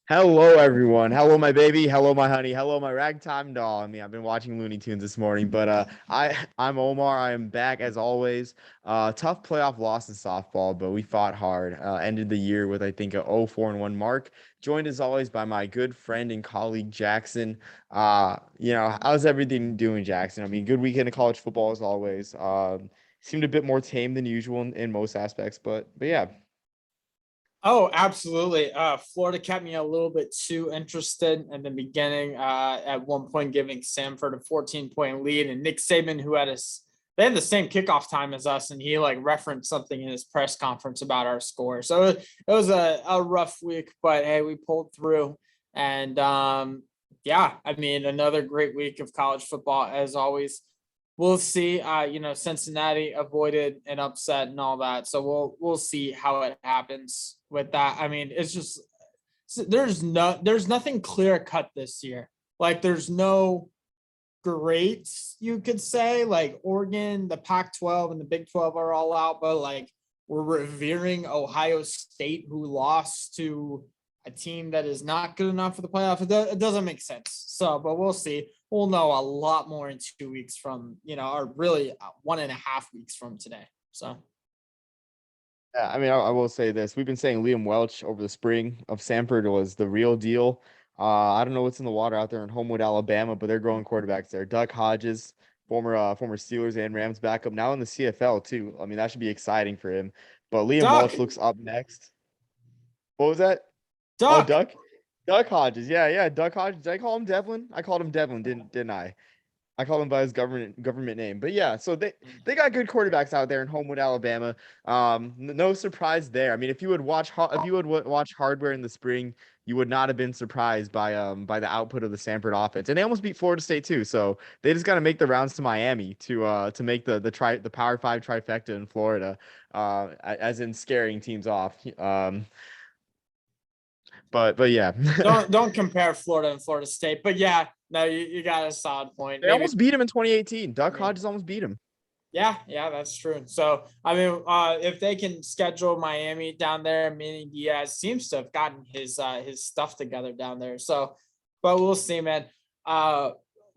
Hello, everyone. Hello, my baby. Hello, my honey. Hello, my ragtime doll. I mean, I've been watching Looney Tunes this morning, but I'm Omar. I am back as always. Tough playoff loss in softball, but we fought hard. Ended the year with I think a 0-4-1 mark. Joined as always by my good friend and colleague Jackson. How's everything doing, Jackson? I mean, good weekend of college football as always. Seemed a bit more tame than usual in most aspects, but yeah. Oh, absolutely. Florida kept me a little bit too interested in the beginning, at one point giving Samford a 14-point lead, and Nick Saban, they had the same kickoff time as us, and he like referenced something in his press conference about our score. So it was a rough week, but hey, we pulled through. And yeah, I mean, another great week of college football as always. We'll see. Cincinnati avoided an upset and all that, so we'll see how it happens with that. I mean, it's just there's nothing clear cut this year. Like there's no greats, you could say. Like Oregon, the Pac-12 and the Big 12 are all out, but like we're revering Ohio State, who lost to a team that is not good enough for the playoff. It doesn't make sense. So, but we'll see. We'll know a lot more in 2 weeks from, or really 1.5 weeks from today. So, Yeah, I mean, I will say this. We've been saying Liam Welch over the spring of Samford was the real deal. I don't know what's in the water out there in Homewood, Alabama, but they're growing quarterbacks there. Duck Hodges, former Steelers and Rams backup, now in the CFL too. I mean, that should be exciting for him. But Liam Duck, Welch looks up next. What was that? Oh, Duck. Duck Hodges. Yeah, Duck Hodges. Did I call him Devlin? I called him Devlin, didn't I? I call him by his government name. But yeah, so they got good quarterbacks out there in Homewood, Alabama. No surprise there. I mean, if you would watch Hardware in the spring, you would not have been surprised by the output of the Samford offense. And they almost beat Florida State too. So they just got to make the rounds to Miami to make the Power 5 trifecta in Florida, as in scaring teams off. But yeah. Don't compare Florida and Florida State. But yeah, no, you got a solid point. They Maybe. almost beat him in 2018. I Duck mean, Hodges almost beat him. yeah, that's true. So, I mean, if they can schedule Miami down there, Manny Diaz seems to have gotten his stuff together down there. So, but we'll see, man.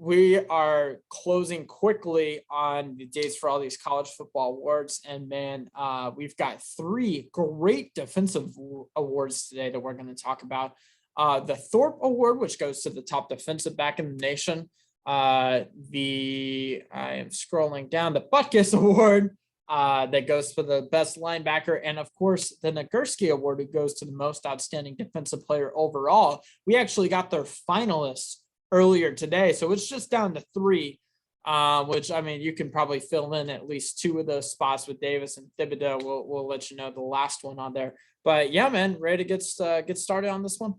We are closing quickly on the dates for all these college football awards, and man, we've got 3 great defensive awards today that we're going to talk about. The Thorpe Award, which goes to the top defensive back in the nation. I am scrolling down, the Butkus Award, that goes for the best linebacker, and of course the Nagurski Award, who goes to the most outstanding defensive player overall. We actually got their finalists earlier today, so it's just down to 3, which, I mean, you can probably fill in at least 2 of those spots with Davis and Thibodeau. We'll let you know the last one on there. But yeah, man, ready to get started on this one?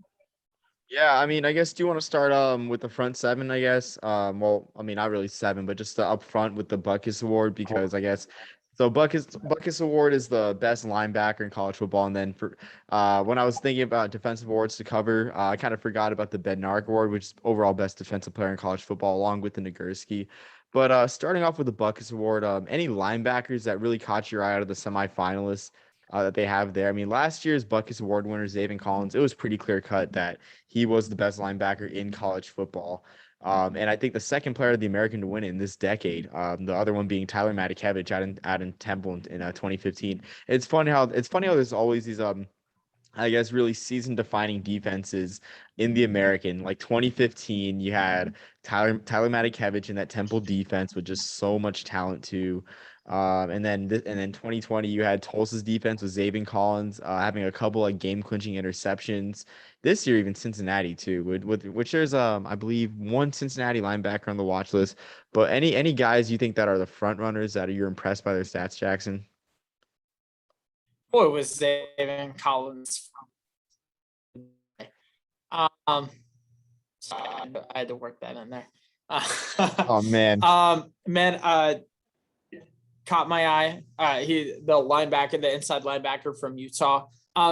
Yeah, I mean, I guess do you want to start with the front 7, I guess? Well, I mean, not really 7, but just the up front with the Butkus Award, because I guess so Butkus Award is the best linebacker in college football. And then for when I was thinking about defensive awards to cover, I kind of forgot about the Bednarik Award, which is overall best defensive player in college football, along with the Nagurski. But starting off with the Butkus Award, any linebackers that really caught your eye out of the semifinalists that they have there? I mean, last year's Butkus Award winner, Zaven Collins, it was pretty clear cut that he was the best linebacker in college football. And I think the second player of the American to win it in this decade, the other one being Tyler Matakevich out in Temple in 2015. It's funny how there's always these I guess really season defining defenses in the American. Like 2015, you had Tyler Matakevich in that Temple defense with just so much talent too. And then 2020, you had Tulsa's defense with Zaven Collins having a couple of game clinching interceptions. This year, even Cincinnati too, with which there's I believe one Cincinnati linebacker on the watch list. But any guys you think that are the front runners that you're impressed by their stats, Jackson? Boy, was Devin Collins. So I had to work that in there. Oh man. Man, caught my eye. The linebacker, the inside linebacker from Utah.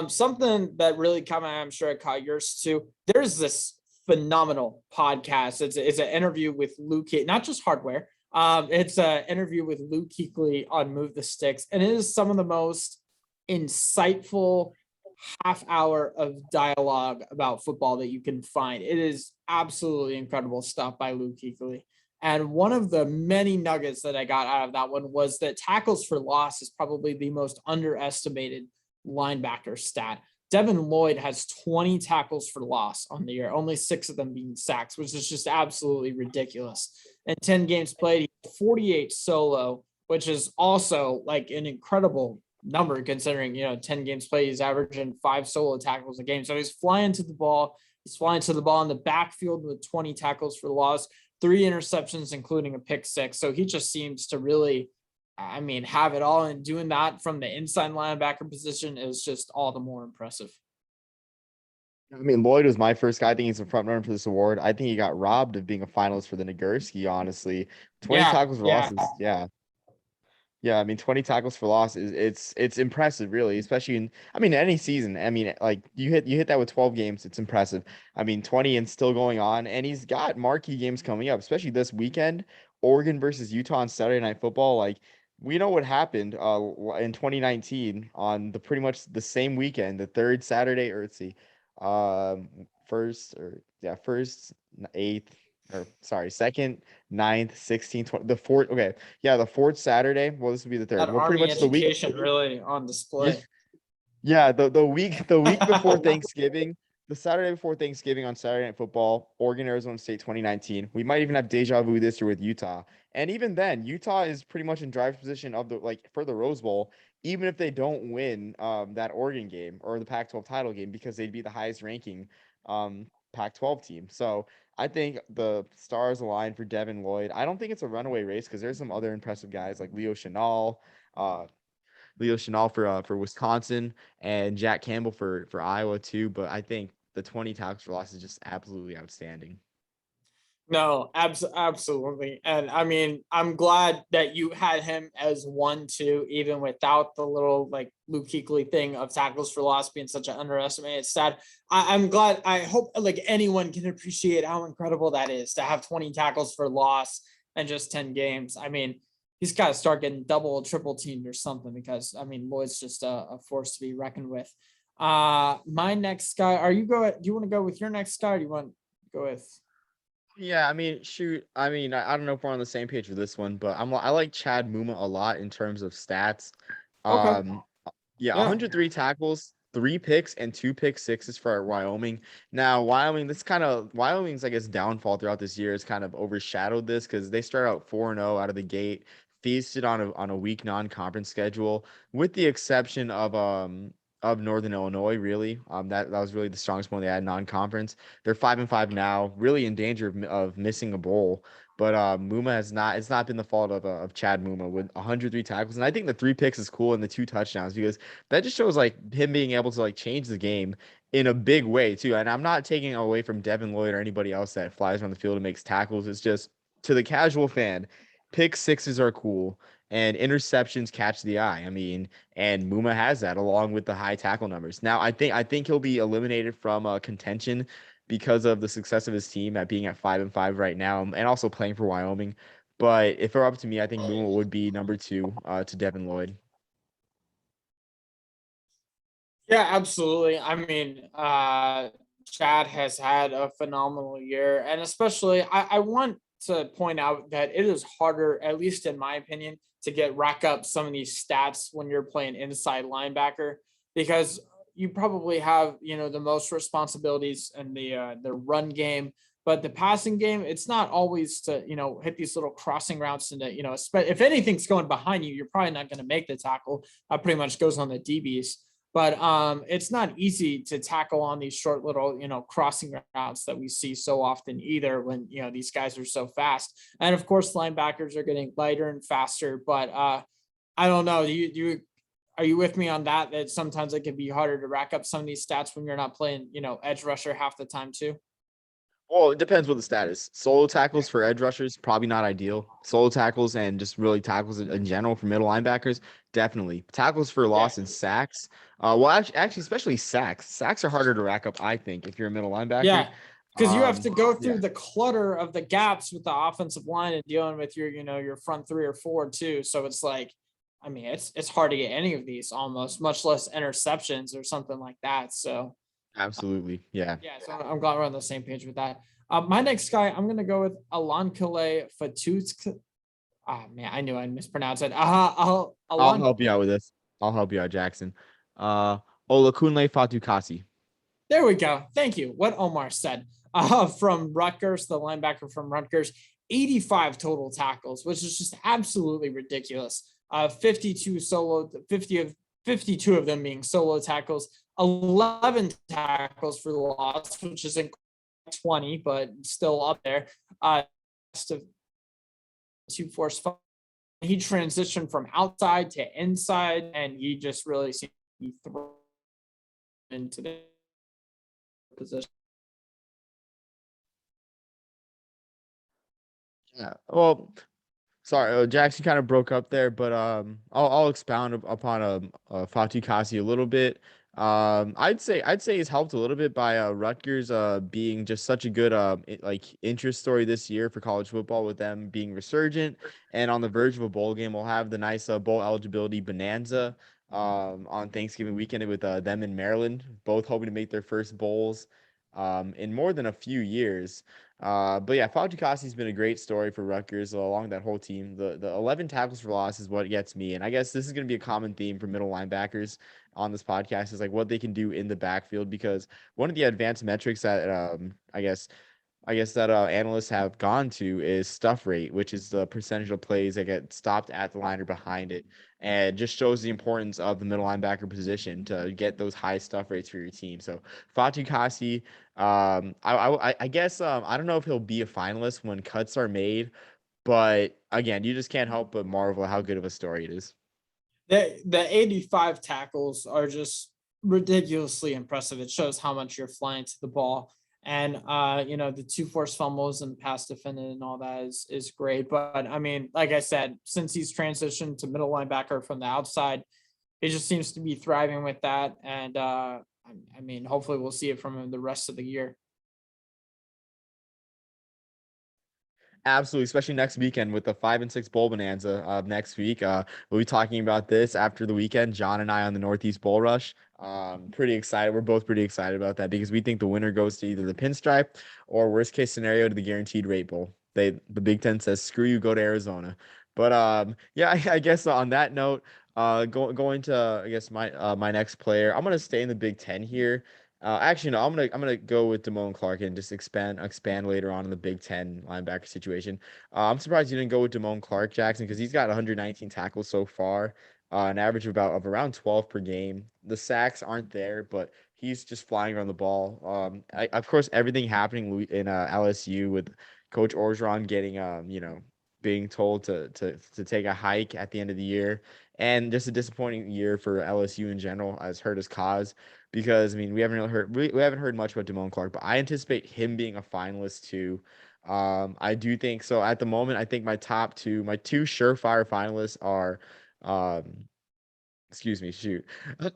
Something that really caught my eye, I'm sure it caught yours too. There's this phenomenal podcast. It's an interview with Luke, not just Hardware. It's an interview with Luke Kuechly on Move the Sticks, and it is some of the most insightful, half hour of dialogue about football that you can find. It is absolutely incredible stuff by Luke Kuechly. And one of the many nuggets that I got out of that one was that tackles for loss is probably the most underestimated linebacker stat. Devin Lloyd has 20 tackles for loss on the year, only 6 of them being sacks, which is just absolutely ridiculous. And 10 games played, 48 solo, which is also like an incredible number considering, 10 games played, he's averaging 5 solo tackles a game. So he's flying to the ball. He's flying to the ball in the backfield with 20 tackles for loss, 3 interceptions, including a pick 6. So he just seems to really, have it all, and doing that from the inside linebacker position is just all the more impressive. Lloyd was my first guy. I think he's a front runner for this award. I think he got robbed of being a finalist for the Nagurski, honestly. 20 tackles for losses. Yeah. Yeah, 20 tackles for loss it's impressive, really, especially in any season. Like you hit that with 12 games, it's impressive. 20 and still going on, and he's got marquee games coming up, especially this weekend, Oregon versus Utah on Saturday Night Football. Like we know what happened in 2019 on the pretty much the same weekend, the third Saturday, or let's see, first, eighth, or sorry, second, 9th, 16th, 20, the fourth. Okay. Yeah. The fourth Saturday. Well, this would be the third. That Well, pretty Army much the week. education really on display. Yeah. The week before Thanksgiving, the Saturday before Thanksgiving on Saturday Night Football, Oregon, Arizona State 2019. We might even have deja vu this year with Utah. And even then, Utah is pretty much in driver's position of for the Rose Bowl, even if they don't win that Oregon game or the Pac-12 title game, because they'd be the highest ranking Pac-12 team. So I think the stars align for Devin Lloyd. I don't think it's a runaway race because there's some other impressive guys like Chanal for Wisconsin, and Jack Campbell for Iowa too. But I think the 20 tackles for loss is just absolutely outstanding. No, absolutely. And I'm glad that you had him as 1-2, even without the little like Luke Kuechly thing of tackles for loss being such an underestimated stat. I'm glad. I hope like anyone can appreciate how incredible that is to have 20 tackles for loss and just 10 games. He's got to start getting double or triple teamed or something, because Lloyd's just a force to be reckoned with. My next guy, do you want to go with your next guy, or do you want to go with? Yeah, shoot. I don't know if we're on the same page with this one, but I like Chad Muma a lot in terms of stats. Okay. Yeah, 103 tackles, 3 picks, and 2 pick sixes for Wyoming. Now, Wyoming's, I guess, downfall throughout this year has kind of overshadowed this because they start out 4-0 out of the gate, feasted on a weak non-conference schedule, with the exception of Northern Illinois, really. That was really the strongest one they had non-conference. They're 5-5 now, really in danger of missing a bowl. But Muma it's not been the fault of Chad Muma with 103 tackles. And I think the 3 picks is cool and the 2 touchdowns, because that just shows like him being able to like change the game in a big way too. And I'm not taking away from Devin Lloyd or anybody else that flies around the field and makes tackles. It's just, to the casual fan, pick sixes are cool and interceptions catch the eye. And Muma has that along with the high tackle numbers. Now, I think he'll be eliminated from contention because of the success of his team at being at 5-5 right now, and also playing for Wyoming. But if it were up to me, I think Muma would be number 2 to Devin Lloyd. Yeah, absolutely. Chad has had a phenomenal year, and especially I want to point out that it is harder, at least in my opinion, to rack up some of these stats when you're playing inside linebacker, because you probably have, the most responsibilities in the run game, but the passing game, it's not always to, hit these little crossing routes and if anything's going behind you, you're probably not going to make the tackle. That pretty much goes on the DBs. But it's not easy to tackle on these short little, crossing routes that we see so often either, when, these guys are so fast. And of course, linebackers are getting lighter and faster. But I don't know. Are you with me on that? That sometimes it can be harder to rack up some of these stats when you're not playing, edge rusher half the time too? Well, it depends what the stat is. Solo tackles for edge rushers, probably not ideal. Solo tackles and just really tackles in general for middle linebackers, definitely. Tackles for loss and sacks. Actually, especially sacks. Sacks are harder to rack up, I think, if you're a middle linebacker. Yeah, because you have to go through the clutter of the gaps with the offensive line and dealing with your front 3 or 4 too. So it's like, I mean, it's hard to get any of these almost, much less interceptions or something like that. So Absolutely. Yeah. yeah, so I'm glad we're on the same page with that. My next guy, I'm gonna go with Alankale Fatutsk. Ah man, I knew I'd mispronounce it. I'll Alon. help you out with this. I'll help you out, Jackson. Olakunle Fatukasi. There we go. Thank you. What Omar said. From Rutgers, the linebacker from Rutgers, 85 total tackles, which is just absolutely ridiculous. 52 of them being solo tackles, 11 tackles for the loss, which isn't 20, but still up there. Two force. He transitioned from outside to inside, and he just really seemed to be thrown into the position. Yeah. Well, sorry, Jackson kind of broke up there, but I'll expound upon Fatukasi a little bit. I'd say he's helped a little bit by Rutgers being just such a good interest story this year for college football, with them being resurgent and on the verge of a bowl game. We'll have the nice bowl eligibility bonanza on Thanksgiving weekend with them in Maryland, both hoping to make their first bowls in more than a few years. But yeah, Fatukasi's been a great story for Rutgers along that whole team. The 11 tackles for loss is what gets me, and I guess this is going to be a common theme for middle linebackers on this podcast, is like what they can do in the backfield, because one of the advanced metrics that I guess that analysts have gone to is stuff rate, which is the percentage of plays that get stopped at the line or behind it, and just shows the importance of the middle linebacker position to get those high stuff rates for your team. So Fatukasi, I guess I don't know if he'll be a finalist when cuts are made, but again, you just can't help but marvel at how good of a story it is. The 85 tackles are just ridiculously impressive. It shows how much you're flying to the ball. And the two forced fumbles and pass defended and all that is great. But I mean, like I said, since he's transitioned to middle linebacker from the outside, he just seems to be thriving with that. And I mean, hopefully we'll see it from him the rest of the year. Absolutely, especially next weekend with the 5 and 6 bowl bonanza next week. We'll be talking about this after the weekend. John and I on the Northeast Bowl Rush. Pretty excited. We're both pretty excited about that because we think the winner goes to either the pinstripe or, worst case scenario, to the Guaranteed Rate Bowl. The Big Ten says screw you, go to Arizona. But yeah, I guess on that note, going to I guess my next player. I'm gonna stay in the Big Ten here. Actually, no, I'm gonna go with Damone Clark and just expand later on in the Big Ten linebacker situation. I'm surprised you didn't go with Damone Clark, Jackson, because he's got 119 tackles so far, an average of around 12 per game. The sacks aren't there, but he's just flying around the ball. Of course, everything happening in LSU with Coach Orgeron getting being told to take a hike at the end of the year, and just a disappointing year for LSU in general has hurt his cause, because I mean we haven't really heard we haven't heard much about Damone Clark, but I anticipate him being a finalist too. I do think so. At the moment, I think my two surefire finalists are, um, excuse me, shoot,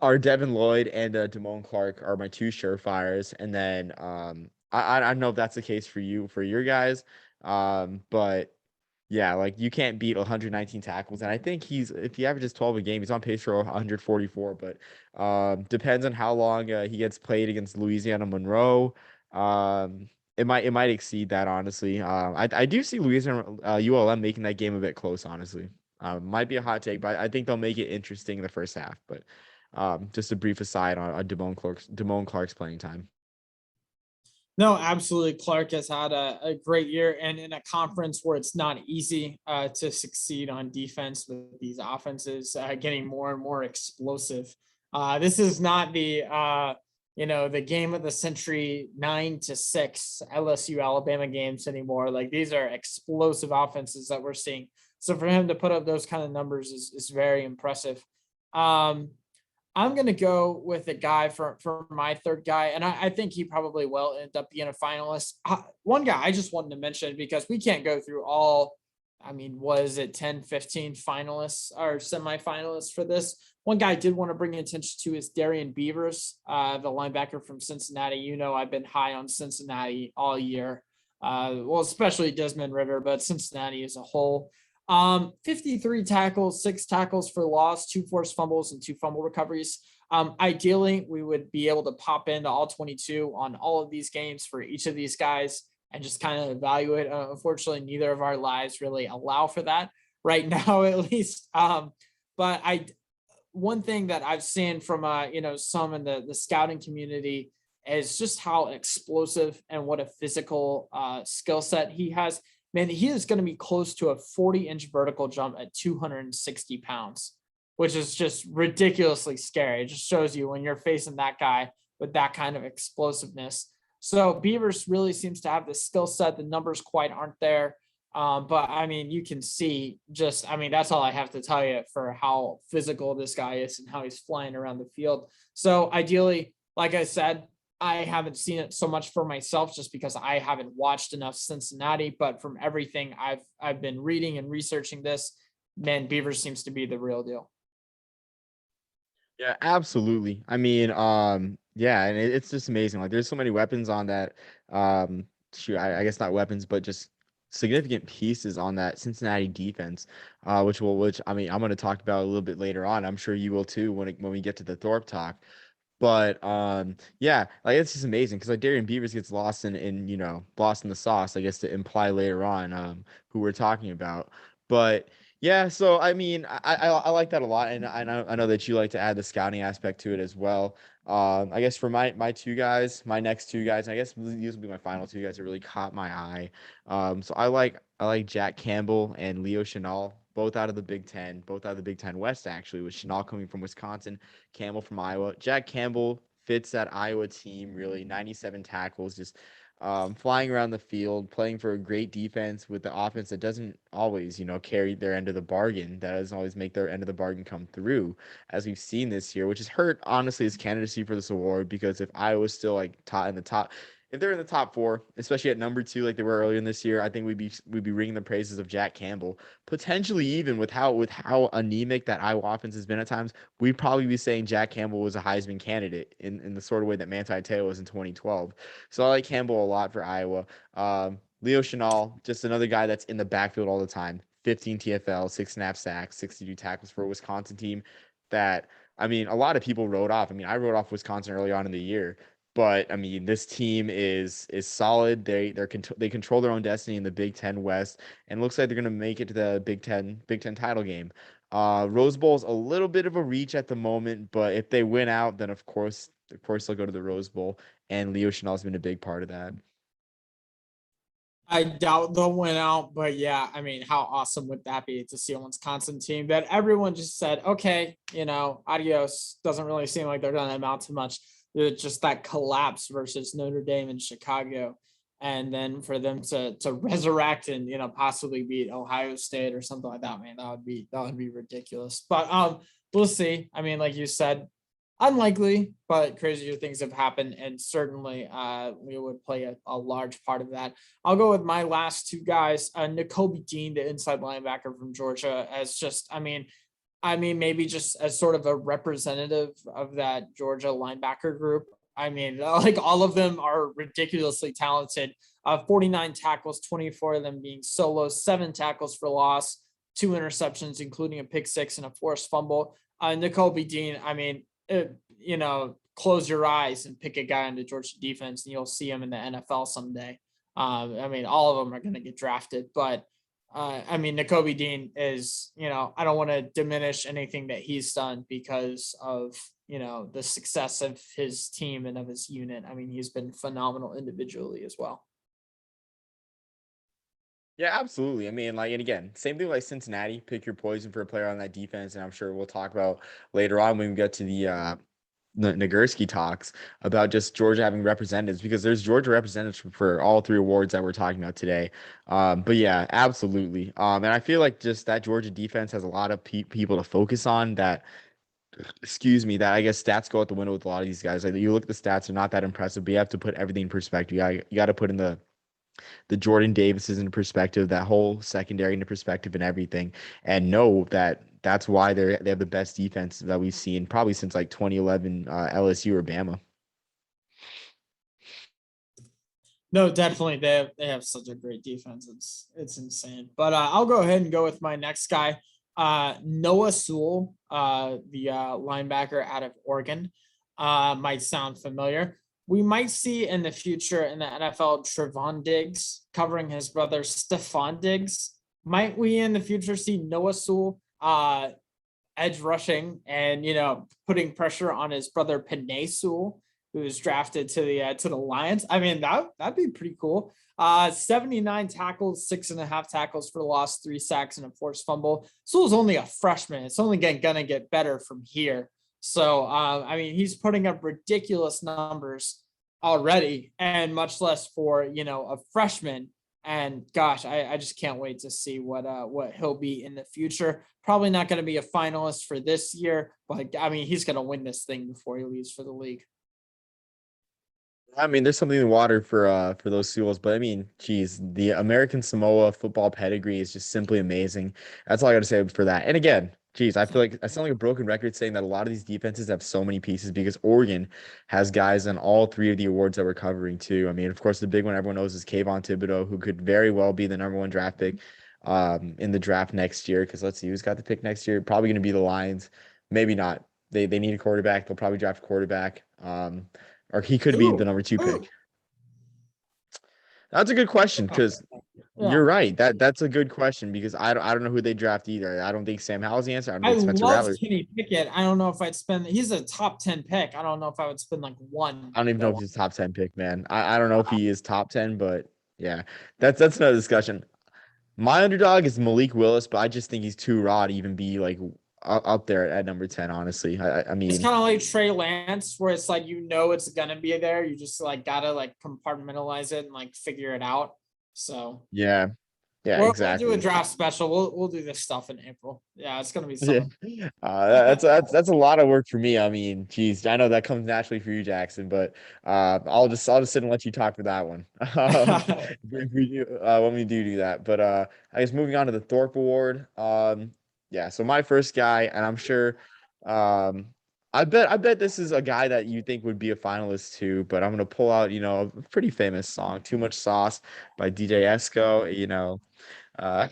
are Devin Lloyd and Damone Clark are my two surefires, and then I don't know if that's the case for your guys, but yeah, like you can't beat 119 tackles, and I think if he averages 12 a game, he's on pace for 144. But depends on how long he gets played against Louisiana Monroe. It might exceed that, honestly. I do see Louisiana ULM making that game a bit close, honestly. Might be a hot take, but I think they'll make it interesting in the first half. But just a brief aside on Damone Clark's playing time. No, absolutely. Clark has had a great year, and in a conference where it's not easy to succeed on defense with these offenses getting more and more explosive. This is not the game of the century 9-6 LSU Alabama games anymore. Like, these are explosive offenses that we're seeing. So for him to put up those kind of numbers is very impressive. I'm going to go with a guy for my third guy, and I think he probably will end up being a finalist. One guy I just wanted to mention, because we can't go through all, I mean, was it 10, 15 finalists or semifinalists for this? One guy I did want to bring attention to is Darien Beavers, the linebacker from Cincinnati. I've been high on Cincinnati all year. Well, especially Desmond Ritter, but Cincinnati as a whole. 53 tackles, 6 tackles for loss, 2 forced fumbles, and 2 fumble recoveries. Ideally, we would be able to pop into all 22 on all of these games for each of these guys and just kind of evaluate. Unfortunately, neither of our lives really allow for that right now, at least. But one thing that I've seen from some in the scouting community is just how explosive and what a physical skill set he has. Man, he is going to be close to a 40-inch vertical jump at 260 pounds, which is just ridiculously scary. It just shows you when you're facing that guy with that kind of explosiveness. So Beavers really seems to have the skill set. The numbers quite aren't there. But I mean, you can see that's all I have to tell you for how physical this guy is and how he's flying around the field. So ideally, like I said, I haven't seen it so much for myself just because I haven't watched enough Cincinnati, but from everything I've been reading and researching this, man, Beavers seems to be the real deal. Yeah, absolutely. I mean, yeah, and it's just amazing. Like, there's so many weapons on that. I guess not weapons, but just significant pieces on that Cincinnati defense, which I mean, I'm going to talk about a little bit later on. I'm sure you will too when we get to the Thorpe talk. But yeah, like it's just amazing because like Darien Beavers gets lost lost in the sauce, I guess, to imply later on who we're talking about. But yeah, so I mean, I like that a lot, and I know that you like to add the scouting aspect to it as well. I guess for my next two guys, I guess these will be my final two guys that really caught my eye. So I like Jack Campbell and Leo Chanal, both out of the Big Ten, both out of the Big Ten West actually, with Chanal coming from Wisconsin, Campbell from Iowa. Jack Campbell fits that Iowa team really. 97 tackles, just flying around the field, playing for a great defense with the offense that doesn't always, carry their end of the bargain. That doesn't always make their end of the bargain come through, as we've seen this year, which has hurt honestly his candidacy for this award. Because if Iowa's still like if they're in the top four, especially at number 2, like they were earlier in this year, I think we'd be ringing the praises of Jack Campbell. Potentially even with how anemic that Iowa offense has been at times, we'd probably be saying Jack Campbell was a Heisman candidate in the sort of way that Manti Te'o was in 2012. So I like Campbell a lot for Iowa. Leo Chanal, just another guy that's in the backfield all the time. 15 TFL, 6.5 sacks, 62 tackles for a Wisconsin team that, I mean, a lot of people wrote off. I mean, I wrote off Wisconsin early on in the year. But I mean, this team is solid. They control their own destiny in the Big Ten West, and looks like they're going to make it to the Big Ten title game. Rose Bowl is a little bit of a reach at the moment, but if they win out, then of course they'll go to the Rose Bowl, and Leo Chanel's been a big part of that. I doubt they'll win out, but yeah, I mean, how awesome would that be to see a Wisconsin team that everyone just said, okay, adios. Doesn't really seem like they're going to amount to much. Just that collapse versus Notre Dame and Chicago, and then for them to resurrect and possibly beat Ohio State or something like that, man, that would be ridiculous. But we'll see. I mean, like you said, unlikely, but crazier things have happened, and certainly we would play a large part of that. I'll go with my last two guys. Nicole Dean, the inside linebacker from Georgia, as just, I mean, maybe just as sort of a representative of that Georgia linebacker group. I mean, like all of them are ridiculously talented. 49 tackles, 24 of them being solos, 7 tackles for loss, 2 interceptions, including a pick 6 and a forced fumble. Nicole Dean, I mean, close your eyes and pick a guy on the Georgia defense and you'll see him in the NFL someday. I mean, all of them are going to get drafted, but I mean, Nakobe Dean is, I don't want to diminish anything that he's done because of, the success of his team and of his unit. I mean, he's been phenomenal individually as well. Yeah, absolutely. I mean, like, and again, same thing like Cincinnati. Pick your poison for a player on that defense, and I'm sure we'll talk about later on when we get to the Nagurski talks about just Georgia having representatives, because there's Georgia representatives for all 3 awards that we're talking about today. But yeah, absolutely. And I feel like just that Georgia defense has a lot of people to focus on that. Excuse me, that I guess stats go out the window with a lot of these guys. Like, you look at the stats, they're not that impressive, but you have to put everything in perspective. You got to put in the Jordan Davises into perspective, that whole secondary into perspective, and everything, and know that that's why they have the best defense that we've seen probably since like 2011 LSU or Bama. No, definitely. They have such a great defense. It's insane. But I'll go ahead and go with my next guy. Noah Sewell, the linebacker out of Oregon. Might sound familiar. We might see in the future in the NFL Trevon Diggs covering his brother Stephon Diggs. Might we in the future see Noah Sewell edge rushing and putting pressure on his brother Penei Sewell, who was drafted to the Lions? I mean, that'd be pretty cool. 79 tackles, 6.5 tackles for loss, 3 sacks, and a forced fumble. Sewell's only a freshman. It's only gonna get better from here. So I mean, he's putting up ridiculous numbers already, and much less for a freshman. And gosh, I just can't wait to see what he'll be in the future. Probably not going to be a finalist for this year, but I mean, he's going to win this thing before he leaves for the league. I mean, there's something in the water for those Seals, but I mean, geez, the American Samoa football pedigree is just simply amazing. That's all I got to say for that. And again, geez, I feel like I sound like a broken record saying that a lot of these defenses have so many pieces because Oregon has guys on all 3 of the awards that we're covering too. I mean, of course, the big one everyone knows is Kayvon Thibodeau, who could very well be the #1 draft pick in the draft next year. Because let's see who's got the pick next year. Probably going to be the Lions. Maybe not. They need a quarterback. They'll probably draft a quarterback. Or he could be the #2 pick. That's a good question because you're right. That's a good question because I don't know who they draft either. I don't think Sam Howell's the answer. I don't think Spencer love Rattler. Kenny Pickett. I don't know if I'd spend. He's a top 10 pick. I don't know if I would spend like one. I don't even know if he's top 10 pick, man. I don't know if he is top 10, but yeah, that's another discussion. My underdog is Malik Willis, but I just think he's too raw to even be like up there at number 10, honestly. I mean, it's kind of like Trey Lance, where it's like it's gonna be there. You just like gotta like compartmentalize it and like figure it out. So yeah, exactly. We'll do a draft special. We'll do this stuff in April. Yeah, it's gonna be Yeah. something. That's a lot of work for me. I mean, geez, I know that comes naturally for you, Jackson, but I'll just sit and let you talk for that one. If we do, when we do that. But I guess moving on to the Thorpe Award. Yeah, so my first guy, and I'm sure I bet this is a guy that you think would be a finalist too, but I'm gonna pull out, a pretty famous song, Too Much Sauce by DJ Esco, uh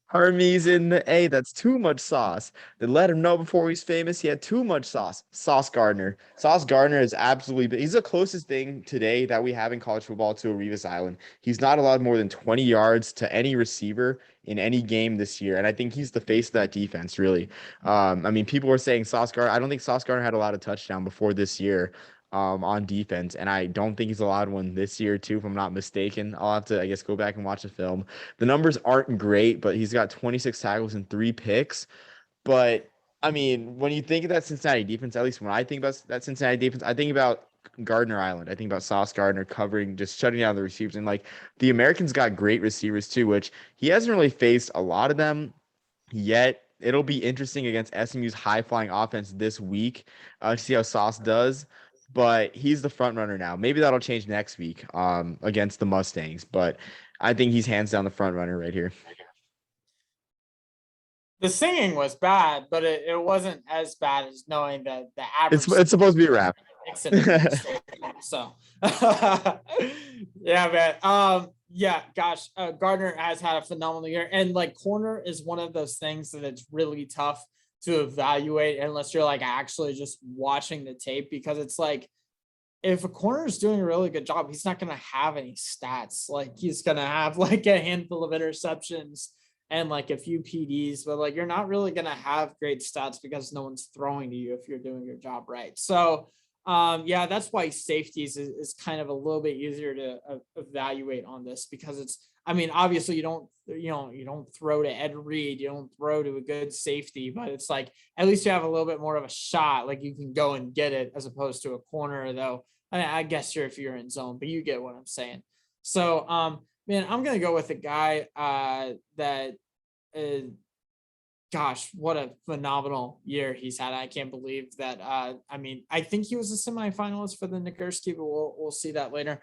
Hermes in the A, that's too much sauce. They let him know before he's famous he had too much sauce. Sauce Gardner. Sauce Gardner is absolutely, he's the closest thing today that we have in college football to a Revis Island. He's not allowed more than 20 yards to any receiver in any game this year. And I think he's the face of that defense, really. I mean, people were saying Sauce Gardner. I don't think Sauce Gardner had a lot of touchdown before this year. On defense, and I don't think he's allowed one this year too, if I'm not mistaken. I'll have to, I guess, go back and watch the film. The numbers aren't great, but he's got 26 tackles and 3 picks. But I mean, when you think of that Cincinnati defense, at least when I think about that Cincinnati defense, I think about Gardner Island. I think about Sauce Gardner covering, just shutting down the receivers, and like the Americans got great receivers too, which he hasn't really faced a lot of them yet. It'll be interesting against SMU's high flying offense this week to see how Sauce does. But he's the front runner now. Maybe that'll change next week against the Mustangs. But I think he's hands down the front runner right here. The singing was bad, but it wasn't as bad as knowing that the average. It's supposed to be a rap. So yeah, man. Yeah, gosh, Gardner has had a phenomenal year, and like corner is one of those things that it's really tough to evaluate unless you're like actually just watching the tape, because it's like if a corner is doing a really good job, he's not going to have any stats. Like he's going to have like a handful of interceptions and like a few PDs, but like you're not really going to have great stats because no one's throwing to you if you're doing your job right. So yeah, that's why safeties is kind of a little bit easier to evaluate on this, because it's, I mean, obviously you don't throw to Ed Reed, you don't throw to a good safety, but it's like, at least you have a little bit more of a shot. Like you can go and get it as opposed to a corner, though. I guess if you're in zone, but you get what I'm saying. So, man, I'm going to go with a guy that gosh, what a phenomenal year he's had. I can't believe that. I mean, I think he was a semifinalist for the Nagurski, but we'll see that later.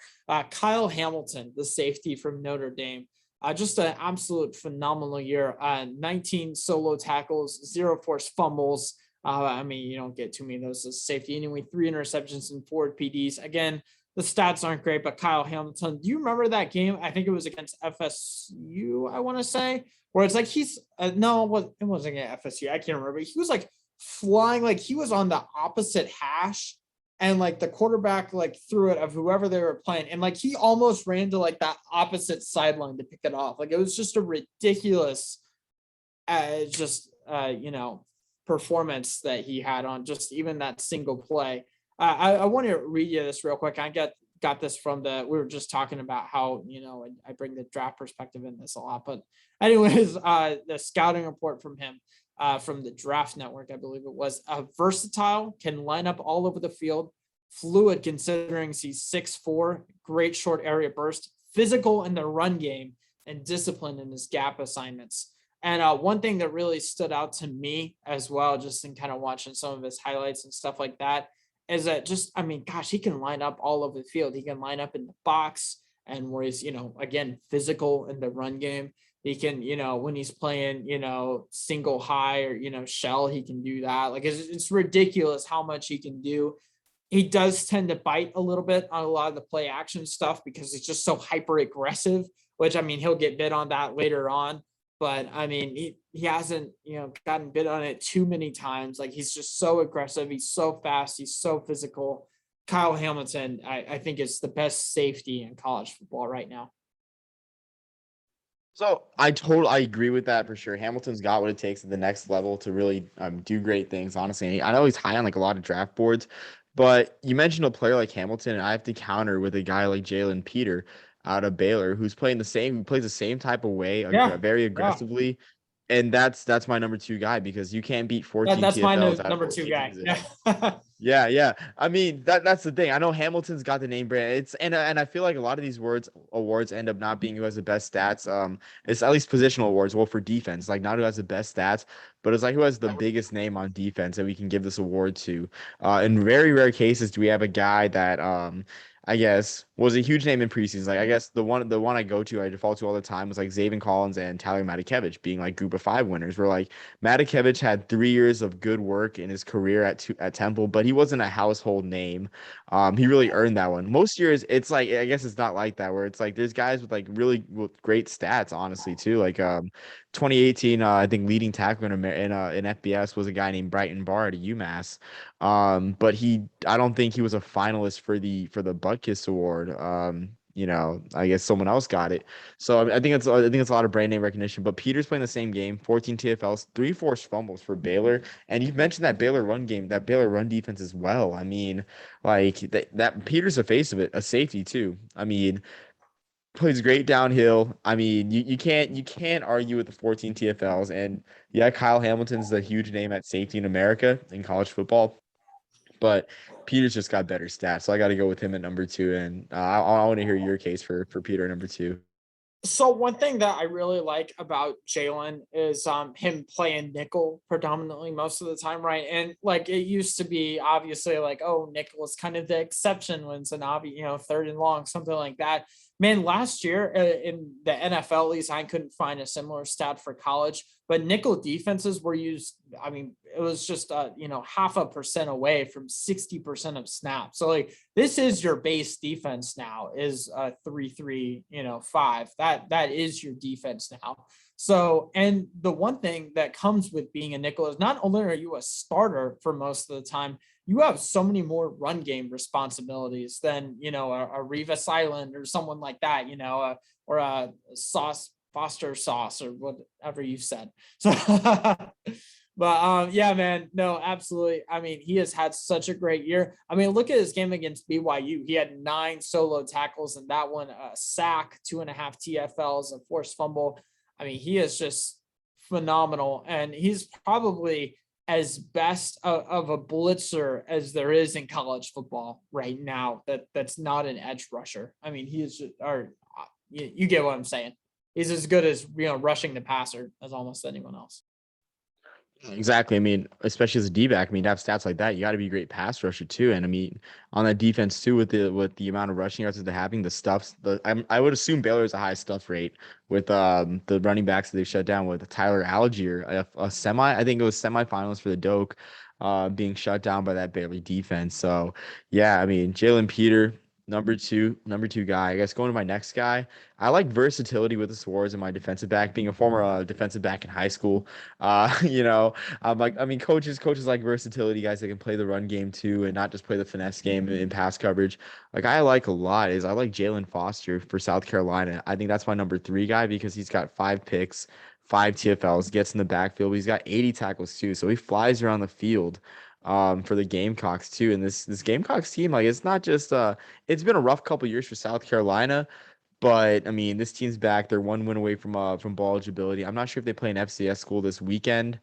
Kyle Hamilton, the safety from Notre Dame. Just an absolute phenomenal year. 19 solo tackles, 0 forced fumbles. I mean, you don't get too many of those as safety. Anyway, 3 interceptions and 4 PDs. Again, the stats aren't great, but Kyle Hamilton, do you remember that game? I think it was against FSU, I want to say, where it's like he's no, it wasn't against FSU. I can't remember. He was like flying, like he was on the opposite hash, and like the quarterback like threw it of whoever they were playing, and like he almost ran to like that opposite sideline to pick it off. Like it was just a ridiculous, performance that he had on just even that single play. I want to read you this real quick. I got this from we were just talking about how, I bring the draft perspective in this a lot, but anyways, the scouting report from him, from the Draft Network, I believe it was, versatile, can line up all over the field, fluid considering he's 6'4", great short area burst, physical in the run game, and disciplined in his gap assignments. And one thing that really stood out to me as well, just in kind of watching some of his highlights and stuff like that, is that he can line up all over the field. He can line up in the box, and where he's, again, physical in the run game. He can, when he's playing, single high or, shell, he can do that. Like it's ridiculous how much he can do. He does tend to bite a little bit on a lot of the play action stuff because he's just so hyper aggressive, which, he'll get bit on that later on. But he hasn't, gotten bit on it too many times. Like he's just so aggressive. He's so fast. He's so physical. Kyle Hamilton, I think, is the best safety in college football right now. So I agree with that for sure. Hamilton's got what it takes at the next level to really do great things, honestly. I know he's high on like a lot of draft boards, but you mentioned a player like Hamilton, and I have to counter with a guy like Jalen Peter out of Baylor, who plays the same type of way, very aggressively. And that's my number 2 guy, because you can't beat 14 that's my TFLs number 2 guy. Yeah. I mean, that's the thing. I know Hamilton's got the name brand. And I feel like a lot of these awards end up not being who has the best stats. It's at least positional awards. Well, for defense, like not who has the best stats, but it's like who has the biggest name on defense that we can give this award to. In very rare cases, do we have a guy that I guess was a huge name in preseason. Like I guess the one I default to all the time was like Zaven Collins and Tyler Matakevich being like group of 5 winners. Where like Matakevich had 3 years of good work in his career at Temple, but he wasn't a household name. He really earned that one. Most years it's like, I guess it's not like that, where it's like there's guys with like really great stats, honestly, too. Like 2018, I think leading tackler in FBS was a guy named Brighton Barr at UMass. But I don't think he was a finalist for the Butkus Award. I guess someone else got it. So I think it's a lot of brand name recognition. But Peter's playing the same game, 14 TFLs, 3 forced fumbles for Baylor. And you mentioned that Baylor run game, that Baylor run defense as well. I mean, like that Peter's the face of it, a safety too. I mean, plays great downhill. I mean, you can't argue with the 14 TFLs. And yeah, Kyle Hamilton's the huge name at safety in America in college football. But Peter's just got better stats, so I got to go with him at number 2. And I want to hear your case for Peter at number 2. So one thing that I really like about Jalen is him playing nickel predominantly most of the time, right? And like it used to be obviously like, oh, nickel is kind of the exception when it's an obvious, 3rd and long, something like that. Man, last year in the NFL, at least I couldn't find a similar stat for college, but nickel defenses were used. I mean, it was just 0.5% away from 60% of snaps. So like this is your base defense now, is 3-3, 5. That is your defense now. So, and the one thing that comes with being a nickel is not only are you a starter for most of the time, you have so many more run game responsibilities than, a Revis Island or someone like that, or a Foster Sauce or whatever you said. So, but yeah, man, no, absolutely. I mean, he has had such a great year. I mean, look at his game against BYU. He had 9 solo tackles in that one, a sack, 2.5 TFLs, a forced fumble. I mean, he is just phenomenal. And he's probably as best of a blitzer as there is in college football right now. That's not an edge rusher. I mean, he is just, or you get what I'm saying. He's as good as, rushing the passer as almost anyone else. Exactly. I mean, especially as a D-back, I mean, to have stats like that, you got to be a great pass rusher too. And I mean, on that defense too, with the amount of rushing yards that they're having, I would assume Baylor has a high stuff rate with the running backs that they shut down, with Tyler Algier, I think it was semifinals for the Doak, being shut down by that Baylor defense. So yeah, I mean, Jalen Peter, number two guy. I guess going to my next guy. I like versatility with the swords in my defensive back. Being a former defensive back in high school, I'm like, I mean, coaches like versatility guys that can play the run game too, and not just play the finesse game in pass coverage. Like I like a lot is I like Jalen Foster for South Carolina. I think that's my number three guy because he's got 5 picks, 5 TFLs, gets in the backfield. But he's got 80 tackles too, so he flies around the field. For the Gamecocks too, and this Gamecocks team, like it's not just it's been a rough couple years for South Carolina, but I mean this team's back. They're 1 win away from ball eligibility. I'm not sure if they play an FCS school this weekend.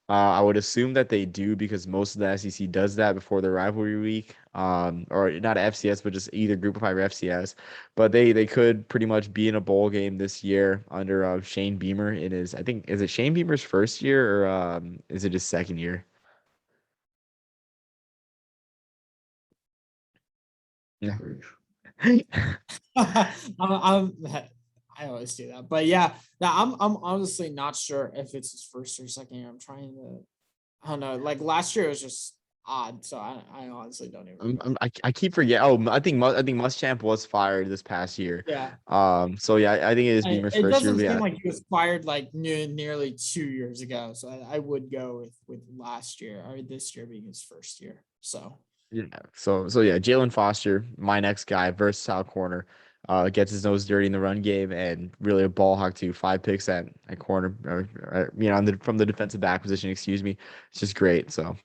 I would assume that they do because most of the SEC does that before their rivalry week. Or not FCS, but just either Group of Five or FCS. But they could pretty much be in a bowl game this year under Shane Beamer. It is, I think, is it Shane Beamer's first year or is it his second year? Yeah. I always do that, but yeah, now I'm honestly not sure if it's his first or second year. I'm trying to, I don't know. Like last year, it was just odd, so I honestly don't even remember. I keep forgetting. Oh, I think Muschamp was fired this past year. Yeah, So yeah, I think it is Beamer's it first year. doesn't But seem yeah, like he was fired like nearly 2 years ago. So I would go with last year or this year being his first year. So yeah. So yeah, Jalen Foster, my next guy, versatile corner, gets his nose dirty in the run game and really a ball hawk too. 5 picks at corner, from the defensive back position. Excuse me. It's just great. So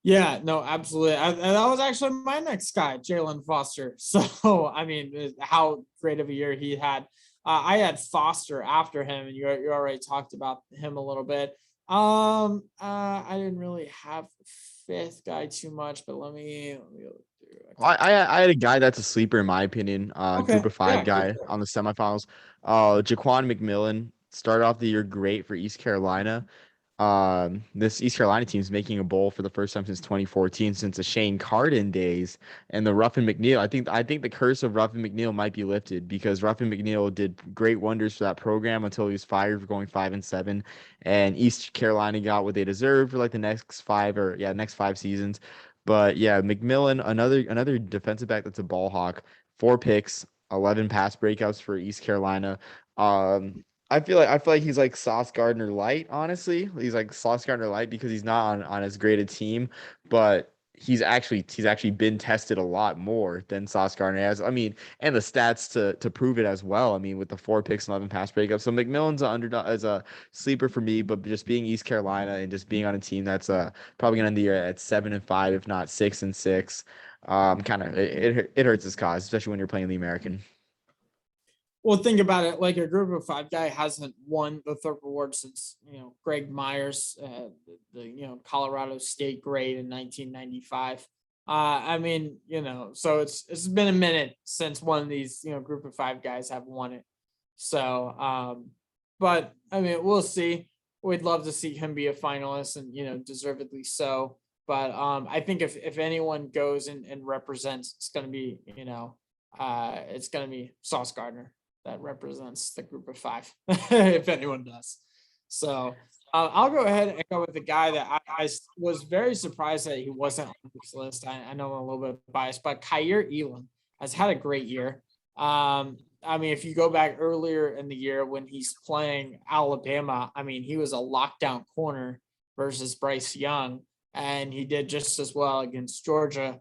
yeah, no, absolutely. And that was actually my next guy, Jalen Foster. So I mean, how great of a year he had. I had Foster after him, and you already talked about him a little bit. I didn't really have fifth guy too much, but let me go through. I had a guy that's a sleeper in my opinion. Group Okay, of five yeah, go guy for it. on the semifinals. Jaquan Mcmillan started off the year great for East Carolina. This East Carolina team is making a bowl for the first time since 2014, since the Shane Carden days and the Ruffin McNeil. I think the curse of Ruffin McNeil might be lifted because Ruffin McNeil did great wonders for that program until he was fired for going 5-7, and East Carolina got what they deserved for like the next 5 seasons. But yeah, McMillan, another defensive back that's a ball hawk, 4 picks, 11 pass breakouts for East Carolina. I feel like he's like Sauce Gardner light, honestly. He's like Sauce Gardner light because he's not on as great a team, but he's actually been tested a lot more than Sauce Gardner has. I mean, and the stats to prove it as well. I mean, with the 4 picks and 11 pass breakups. So McMillan's an underdog as a sleeper for me, but just being East Carolina and just being on a team that's probably gonna end the year at 7-5, if not 6-6. Kind of it hurts his cause, especially when you're playing the American. Well, think about it. Like a group of five guy hasn't won the Thorpe Award since Greg Myers, the Colorado State grade in 1995. I mean, so it's been a minute since one of these group of five guys have won it. So, but I mean, we'll see. We'd love to see him be a finalist, and deservedly so. But I think if anyone goes and represents, it's going to be it's going to be Sauce Gardner that represents the group of five, if anyone does. So I'll go ahead and go with the guy that I was very surprised that he wasn't on this list. I know I'm a little bit biased, but Kaiir Elam has had a great year. I mean, if you go back earlier in the year when he's playing Alabama, I mean, he was a lockdown corner versus Bryce Young, and he did just as well against Georgia.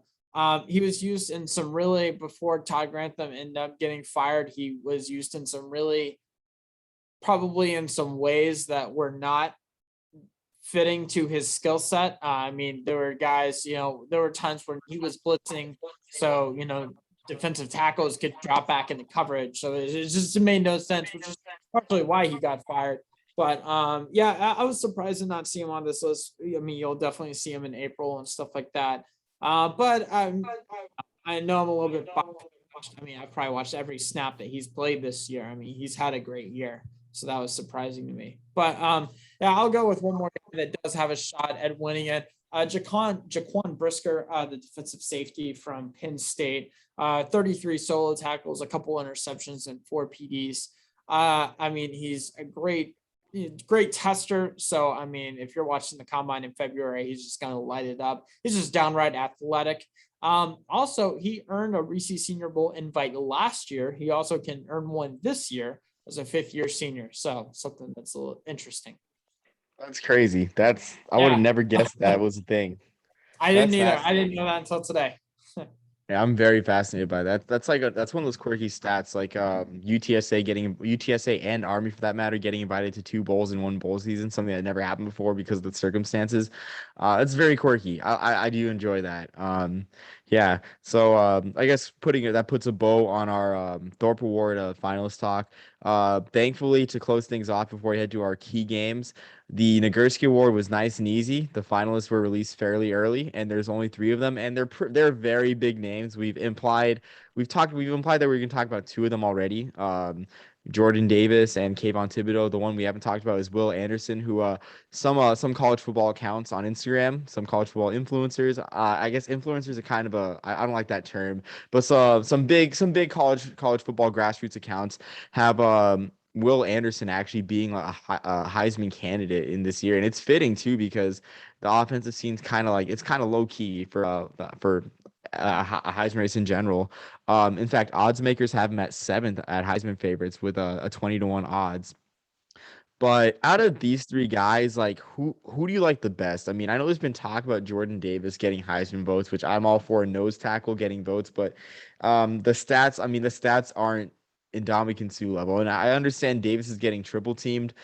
He was used in some really, before Todd Grantham ended up getting fired, he was used in some really, probably in some ways that were not fitting to his skill set. I mean, there were guys, there were times when he was blitzing. So, defensive tackles could drop back into coverage. So it just made no sense, which is probably why he got fired. But yeah, I was surprised to not see him on this list. I mean, you'll definitely see him in April and stuff like that. But I know I'm a little bit biased. I mean, I've probably watched every snap that he's played this year. I mean, he's had a great year. So that was surprising to me. But yeah, I'll go with one more guy that does have a shot at winning it. Jaquan Brisker, the defensive safety from Penn State, 33 solo tackles, a couple interceptions, and 4 PDs. I mean, he's a great tester. So, I mean, if you're watching the combine in February, he's just going to light it up. He's just downright athletic. Also, he earned a Reese Senior Bowl invite last year. He also can earn one this year as a fifth-year senior. So something that's a little interesting. That's crazy. I would have Yeah, never guessed that was a thing. I That's didn't either. I fascinating. didn't know that until today. Yeah, I'm very fascinated by that. That's one of those quirky stats, like UTSA and Army for that matter getting invited to two bowls in one bowl season, something that never happened before because of the circumstances. It's very quirky. I do enjoy that. Yeah. So I guess that puts a bow on our Thorpe Award finalist talk. Thankfully, to close things off before we head to our key games, the Nagurski Award was nice and easy. The finalists were released fairly early, and there's only three of them, and they're very big names. We've implied that we're going to talk about two of them already. Jordan Davis and Kayvon Thibodeau. The one we haven't talked about is Will Anderson, who some college football accounts on Instagram, some college football influencers. I guess influencers are kind of I don't like that term, but some big college football grassroots accounts have Will Anderson actually being a Heisman candidate in this year, and it's fitting too because the offensive scene's kind of low key for a Heisman race in general. In fact, odds makers have him at seventh at Heisman favorites with a 20-1 odds. But out of these three guys, like who do you like the best? I mean, I know there's been talk about Jordan Davis getting Heisman votes, which I'm all for. Nose tackle getting votes, but the stats aren't Ndamukong Suh level. And I understand Davis is getting triple teamed,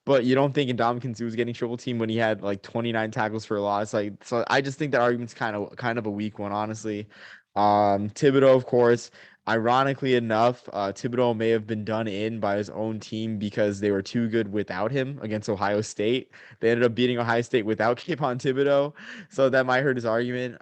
but you don't think Ndamukong Suh was getting triple teamed when he had like 29 tackles for a loss. So I just think that argument's kind of a weak one, honestly. Thibodeau, of course. Ironically enough, Thibodeau may have been done in by his own team because they were too good without him against Ohio State. They ended up beating Ohio State without Kayvon Thibodeau, so that might hurt his argument.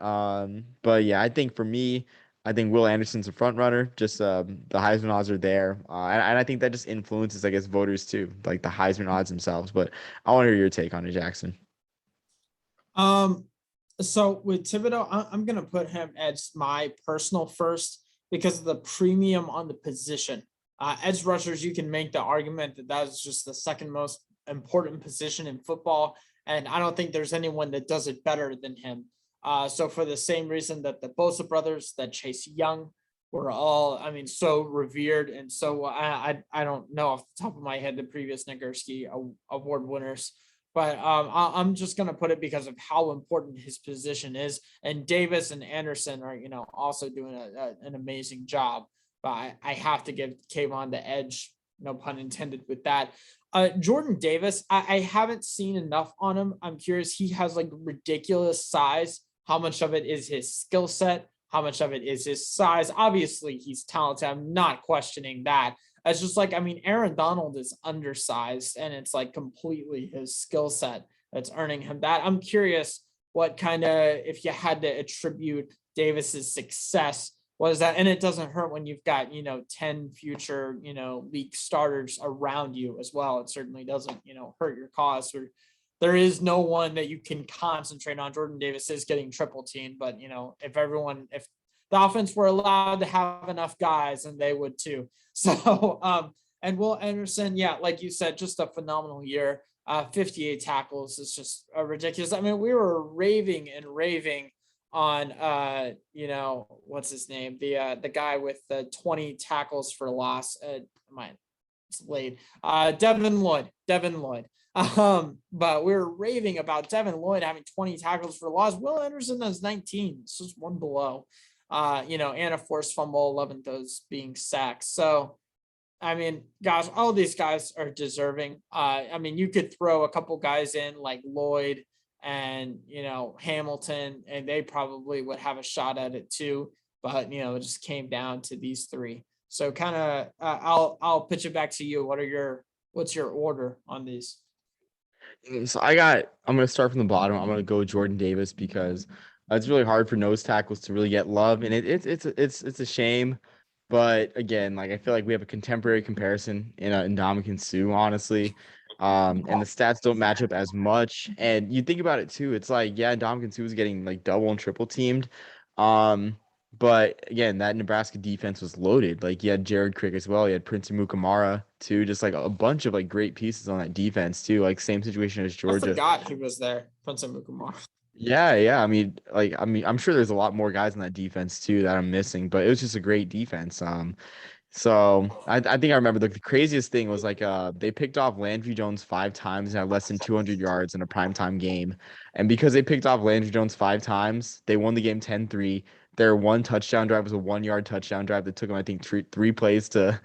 But yeah, I think for me, I think Will Anderson's a front runner. Just the Heisman odds are there, and I think that just influences, I guess, voters too, like the Heisman odds themselves. But I want to hear your take on it, Jackson. Um, so with Thibodeau, I'm gonna put him as my personal first because of the premium on the position. Edge rushers, you can make the argument that that is just the second most important position in football, and I don't think there's anyone that does it better than him. So for the same reason that the Bosa brothers, that Chase Young, were all, I mean, so revered, and so I don't know off the top of my head the previous Negersky Award winners. But I'm just going to put it because of how important his position is. And Davis and Anderson are, also doing an amazing job. But I have to give Kayvon the edge, no pun intended with that. Jordan Davis, I haven't seen enough on him. I'm curious. He has like ridiculous size. How much of it is his skill set? How much of it is his size? Obviously, he's talented. I'm not questioning that. It's just like, I mean, Aaron Donald is undersized and it's like completely his skill set that's earning him that. I'm curious what kind of, if you had to attribute Davis's success, what is that? And it doesn't hurt when you've got, 10 future, league starters around you as well. It certainly doesn't, hurt your cause. Or there is no one that you can concentrate on. Jordan Davis is getting triple teamed, but if the offense were allowed to have enough guys, and they would too. So, and Will Anderson, yeah, like you said, just a phenomenal year. 58 tackles is just ridiculous. I mean, we were raving on, what's his name? The guy with the 20 tackles for loss. It's late. Devin Lloyd. But we were raving about Devin Lloyd having 20 tackles for loss. Will Anderson has 19. It's just one below. And a forced fumble, 11 those being sacked. So, I mean, guys, all these guys are deserving. I mean, you could throw a couple guys in like Lloyd and, Hamilton, and they probably would have a shot at it too. But, it just came down to these three. So kind of, I'll pitch it back to you. What's your order on these? So I'm going to start from the bottom. I'm going to go Jordan Davis because it's really hard for nose tackles to really get love, and it's a shame. But again, like I feel like we have a contemporary comparison in Ndamukong Suh, honestly. And the stats don't match up as much. And you think about it too, it's like, yeah, Ndamukong Suh was getting like double and triple teamed. But again, that Nebraska defense was loaded. Like you had Jared Crick as well. You had Prince Amukamara too. Just like a bunch of like great pieces on that defense too. Like same situation as I Georgia. forgot he was there, Prince Mukamar. Yeah. I'm sure there's a lot more guys in that defense too that I'm missing, but it was just a great defense. So I think I remember the craziest thing was like they picked off Landry Jones 5 times and had less than 200 yards in a primetime game. And because they picked off Landry Jones 5 times, they won the game 10-3. Their one touchdown drive was a 1 yard touchdown drive that took them, I think, three plays to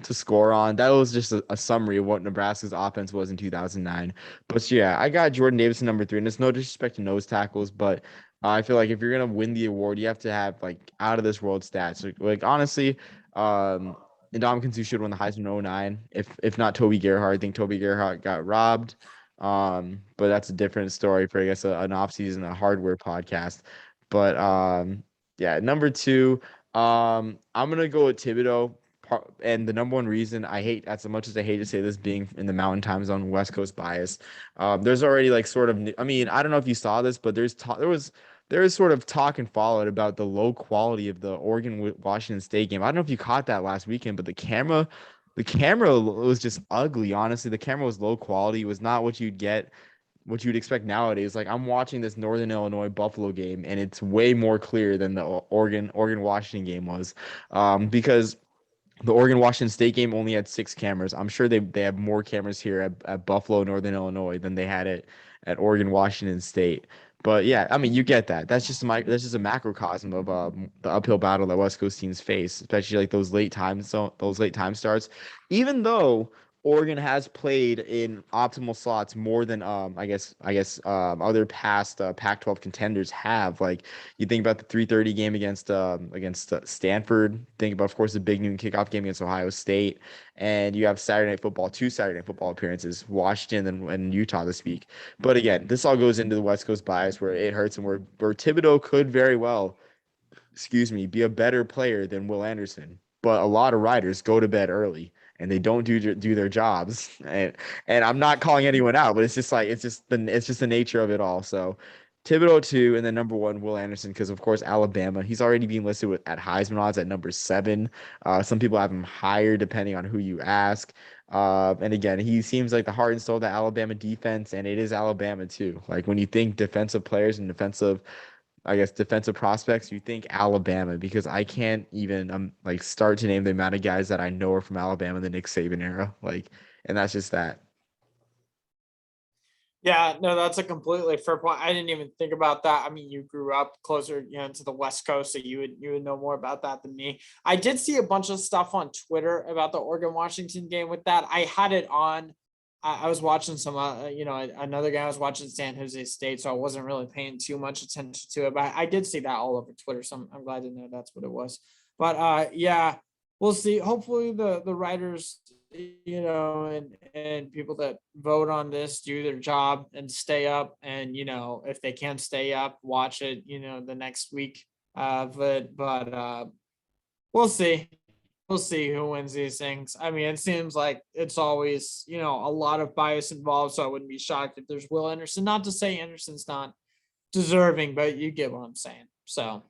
score on. That was just a summary of what Nebraska's offense was in 2009. But yeah, I got Jordan Davis number 3, and it's no disrespect to nose tackles, but I feel like if you're gonna win the award, you have to have like out of this world stats. Like honestly, Ndamukong Suh should win the Heisman in '09. If not Toby Gerhart, I think Toby Gerhart got robbed. But that's a different story for I guess an offseason, a hardware podcast. But yeah, number 2, I'm gonna go with Thibodeau. And the number one reason I hate, as much as I hate to say this, being in the Mountain Time Zone, West Coast bias. There's already like sort of, I mean, I don't know if you saw this, but there is sort of talk and followed about the low quality of the Oregon Washington State game. I don't know if you caught that last weekend, but the camera was just ugly. Honestly, the camera was low quality. It was not what you'd get, what you'd expect nowadays. Like I'm watching this Northern Illinois Buffalo game, and it's way more clear than the Oregon Washington game was, because the Oregon Washington State game only had 6 cameras. I'm sure they have more cameras here at Buffalo, Northern Illinois than they had at Oregon Washington State. But yeah, I mean, you get that. That's just a macrocosm of the uphill battle that West Coast teams face, especially like those late time starts. Even though Oregon has played in optimal slots more than other past Pac-12 contenders have. Like you think about the 3:30 game against Stanford. Think about, of course, the big noon kickoff game against Ohio State, and you have two Saturday Night Football appearances, Washington and Utah this week. But again, this all goes into the West Coast bias where it hurts, and where Thibodeau could very well, be a better player than Will Anderson. But a lot of writers go to bed early and they don't do their jobs. And I'm not calling anyone out, but it's just the nature of it all. So Thibodeau 2, and then number 1 Will Anderson, because of course Alabama. He's already being listed at Heisman odds at number 7. Some people have him higher depending on who you ask. And again, he seems like the heart and soul of the Alabama defense, and it is Alabama too. Like when you think defensive players and defensive prospects, you think Alabama, because I can't even like start to name the amount of guys that I know are from Alabama in the Nick Saban era. Like, and that's just that. Yeah, no, that's a completely fair point. I didn't even think about that. I mean, you grew up closer, to the West Coast, so you would know more about that than me. I did see a bunch of stuff on Twitter about the Oregon Washington game with that. I had it on. I was watching some, another guy was watching San Jose State, so I wasn't really paying too much attention to it. But I did see that all over Twitter, so I'm glad to know that's what it was. But yeah, we'll see. Hopefully the writers, and people that vote on this do their job and stay up, and if they can't stay up, watch it the next week. But we'll see. We'll see who wins these things. I mean, it seems like it's always a lot of bias involved, so I wouldn't be shocked if there's Will Anderson. Not to say Anderson's not deserving, but you get what I'm saying. So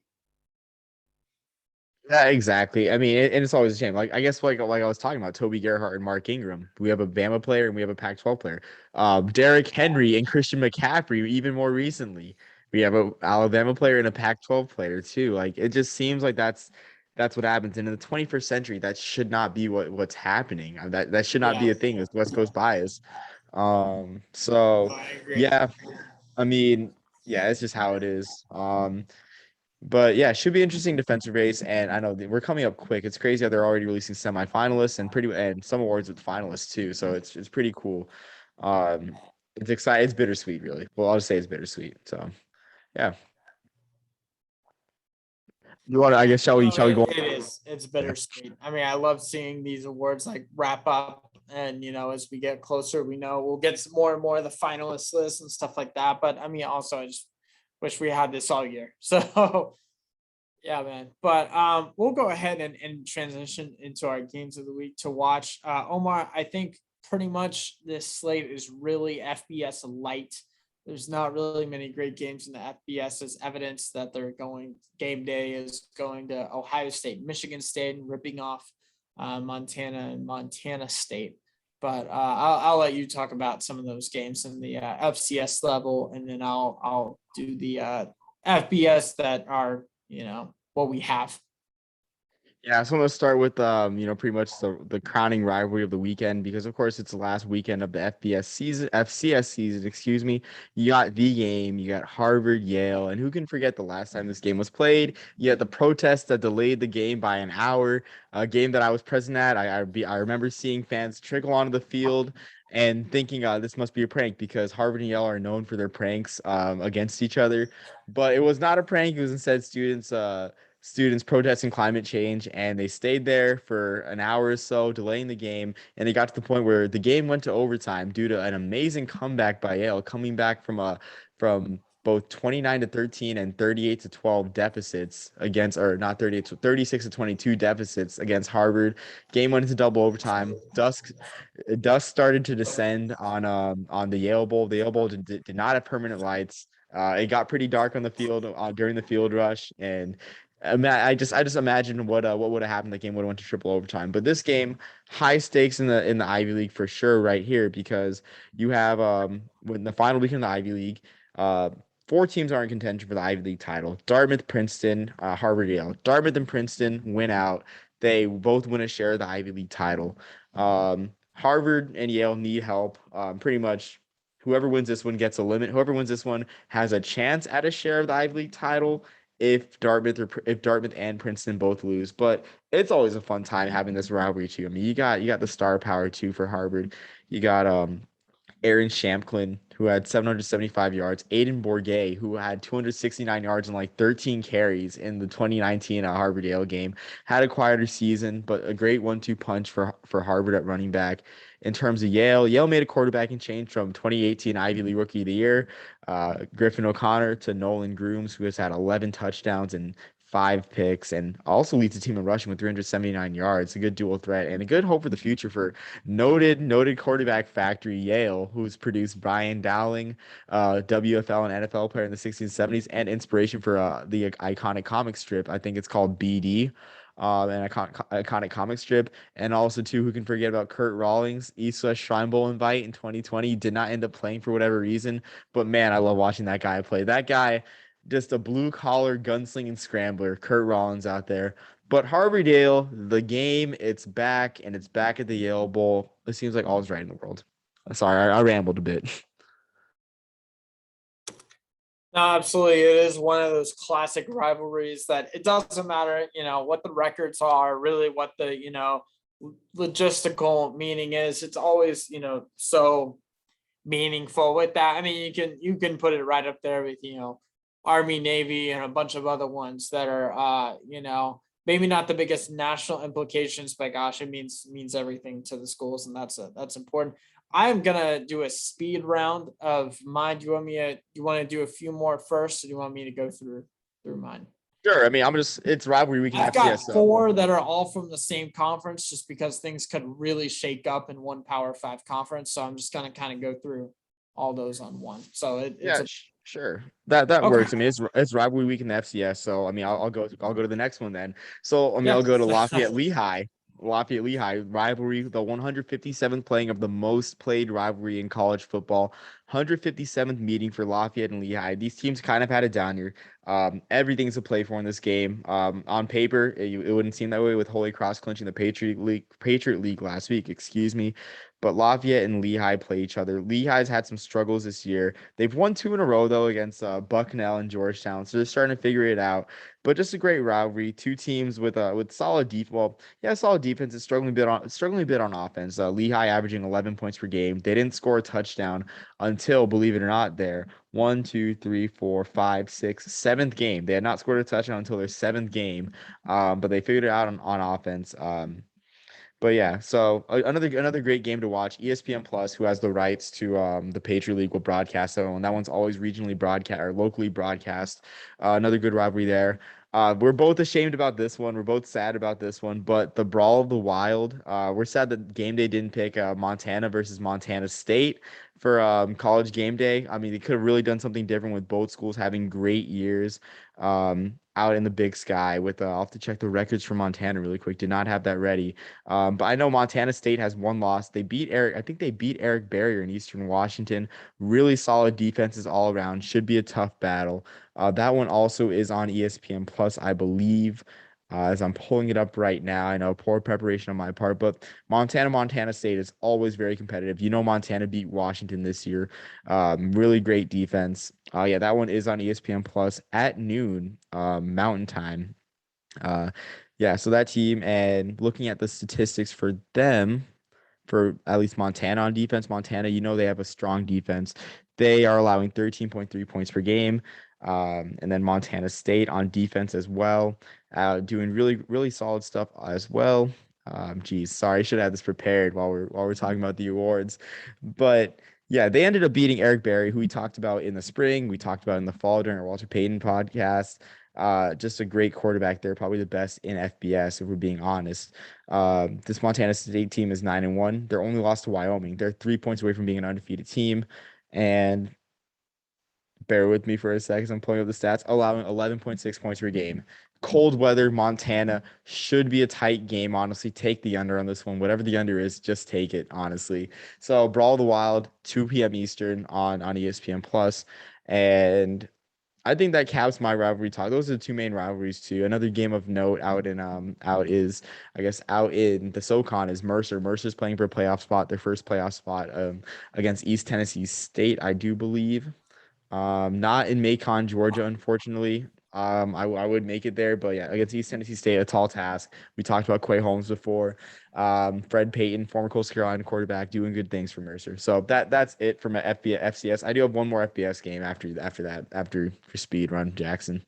Yeah, exactly. I mean, and it's always a shame. Like I guess like I was talking about Toby Gerhart and Mark Ingram. We have a Bama player and we have a Pac-12 player. Derrick Henry and Christian McCaffrey. Even more recently, we have a Alabama player and a Pac-12 player too. Like it just seems like that's what happens. And in the 21st century, that should not be what's happening. That should not yeah, be a thing. It's West Coast bias. So I agree. yeah, I mean, yeah, it's just how it is. But yeah, should be interesting defensive race, and I know we're coming up quick. It's crazy how they're already releasing semifinalists and some awards with finalists too. So it's pretty cool. It's exciting. It's bittersweet, really. Well, I'll just say it's bittersweet. So yeah, you want to? I guess No, shall we go? it is. It's Yeah. bittersweet. I mean, I love seeing these awards like wrap up, and as we get closer, we know we'll get some more and more of the finalist lists and stuff like that. But I mean, also, I just wish we had this all year. So yeah, man. But we'll go ahead and transition into our games of the week to watch. Omar, I think pretty much this slate is really FBS light. There's not really many great games in the FBS, as evidence that they're going. Game day is going to Ohio State, Michigan State, and ripping off Montana and Montana State. But I'll let you talk about some of those games in the FCS level, and then I'll do the FBS that are what we have. Yeah, so I'm gonna start with pretty much the crowning rivalry of the weekend because of course it's the last weekend of the FCS season, excuse me. You got the game, you got Harvard, Yale, and who can forget the last time this game was played? You had the protests that delayed the game by an hour, a game that I was present at. I remember seeing fans trickle onto the field and thinking this must be a prank because Harvard and Yale are known for their pranks against each other. But it was not a prank, it was instead students protesting climate change, and they stayed there for an hour or so, delaying the game. And they got to the point where the game went to overtime due to an amazing comeback by Yale, coming back from both 29-13 and 38-12 deficits against, or not 38 to 36-22 deficits against Harvard. Game went into double overtime. Dusk started to descend on the Yale Bowl. The Yale Bowl did not have permanent lights. It got pretty dark on the field during the field rush, and I just imagine what would have happened. The game would have went to triple overtime. But this game, high stakes in the Ivy League for sure, right here, because you have when the final week in the Ivy League, uh, four teams are in contention for the Ivy League title: Dartmouth, Princeton, Harvard, Yale. Dartmouth and Princeton win out. They both win a share of the Ivy League title. Harvard and Yale need help. Pretty much whoever wins this one gets a limit. Whoever wins this one has a chance at a share of the Ivy League title if Dartmouth and Princeton both lose. But it's always a fun time having this rivalry too. I mean, you got the star power too for Harvard. You got Aaron Shamklin, who had 775 yards, Aiden Bourget, who had 269 yards and like 13 carries in the 2019 Harvard Yale game, had a quieter season, but a great 1-2 punch for Harvard at running back. In terms of Yale made a quarterbacking change from 2018 Ivy League Rookie of the Year, Griffin O'Connor, to Nolan Grooms, who has had 11 touchdowns and 5 picks, and also leads the team in rushing with 379 yards. A good dual threat and a good hope for the future for noted quarterback factory Yale, who's produced Brian Dowling, WFL and NFL player in the 60s and 70s, and inspiration for the iconic comic strip. I think it's called BD. An iconic comic strip, and also too, who can forget about Kurt Rawlings, East West Shrine Bowl invite in 2020. Did not end up playing for whatever reason, but man, I love watching that guy play. That guy, just a blue collar gunslinging scrambler, Kurt Rollins out there. But Harvard Yale, the game, it's back, and it's back at the Yale Bowl. It seems like all's right in the world. Sorry, I rambled a bit. No, absolutely. It is one of those classic rivalries that it doesn't matter, what the records are, really what the, logistical meaning is. It's always, so meaningful with that. I mean, you can put it right up there with, Army, Navy, and a bunch of other ones that are, maybe not the biggest national implications, but gosh, it means everything to the schools, and that's important. I'm gonna do a speed round of mine. Do you want to do a few more first, or do you want me to go through mine? Sure. I mean, it's rivalry week in I've got FCS. four that are all from the same conference, just because things could really shake up in one Power 5 conference. So I'm just gonna kind of go through all those on one. So Sure. That okay. works. I mean, it's rivalry week in the FCS, so I mean, I'll go to the next one then. So I mean, I'll go to Lafayette Lehigh. Rivalry, the 157th playing of the most played rivalry in college football. 157th meeting for Lafayette and Lehigh. These teams kind of had it down here. Everything's to play for in this game. On paper, it wouldn't seem that way with Holy Cross clinching the Patriot League last week. Excuse me. But Lafayette and Lehigh play each other. Lehigh's had some struggles this year. They've won 2 in a row though against Bucknell and Georgetown, so they're starting to figure it out. But just a great rivalry. Two teams with solid defense. Well, yeah, solid defense. Is struggling a bit on offense. Lehigh averaging 11 points per game. They didn't score a touchdown until, believe it or not, their 1, 2, 3, 4, 5, 6, seventh game. They had not scored a touchdown until their 7th game. But they figured it out on offense. But yeah, so another great game to watch. ESPN Plus, who has the rights to the Patriot League, will broadcast that one. That one's always regionally broadcast or locally broadcast. Another good rivalry there. We're both ashamed about this one. We're both sad about this one. But the Brawl of the Wild, we're sad that Game Day didn't pick Montana versus Montana State for College Game Day. I mean, they could have really done something different with both schools having great years. out in the Big Sky with I'll have to check the records for Montana really quick. Did not have that ready. But I know Montana State has one loss. They beat I think they beat Eric Barrier in Eastern Washington. Really solid defenses all around. Should be a tough battle. That one also is on ESPN Plus, I believe. As I'm pulling it up right now, I know poor preparation on my part, but Montana State is always very competitive. You know, Montana beat Washington this year. Really great defense. Yeah, that one is on ESPN Plus at noon, Mountain Time. Uh, yeah, so that team, and looking at the statistics for them, for at least Montana on defense, Montana, you know, they have a strong defense. They are allowing 13.3 points per game. And then Montana State on defense as well, doing really, really solid stuff as well. Geez, sorry, I should have this prepared while we're talking about the awards, but yeah, they ended up beating Eric Berry, who we talked about in the spring. We talked about in the fall during our Walter Payton podcast. Just a great quarterback there, probably the best in FBS, if we're being honest. This Montana State team is 9-1. They're only lost to Wyoming. They're 3 points away from being an undefeated team. And bear with me for a second. I'm pulling up the stats, allowing 11.6 points per game. Cold weather, Montana should be a tight game. Honestly, take the under on this one. Whatever the under is, just take it. Honestly, so Brawl of the Wild, 2 p.m. Eastern on ESPN Plus, and I think that caps my rivalry talk. Those are the two main rivalries too. Another game of note out in out in the SoCon is Mercer. Mercer's playing for a playoff spot, their first playoff spot against East Tennessee State, I do believe. Not in Macon, Georgia, unfortunately. I would make it there, but yeah, against East Tennessee State, a tall task. We talked about Quay Holmes before. Fred Payton, former Coastal Carolina quarterback, doing good things for Mercer. So that's it from an FCS. I do have one more FBS game after your speed run, Jackson.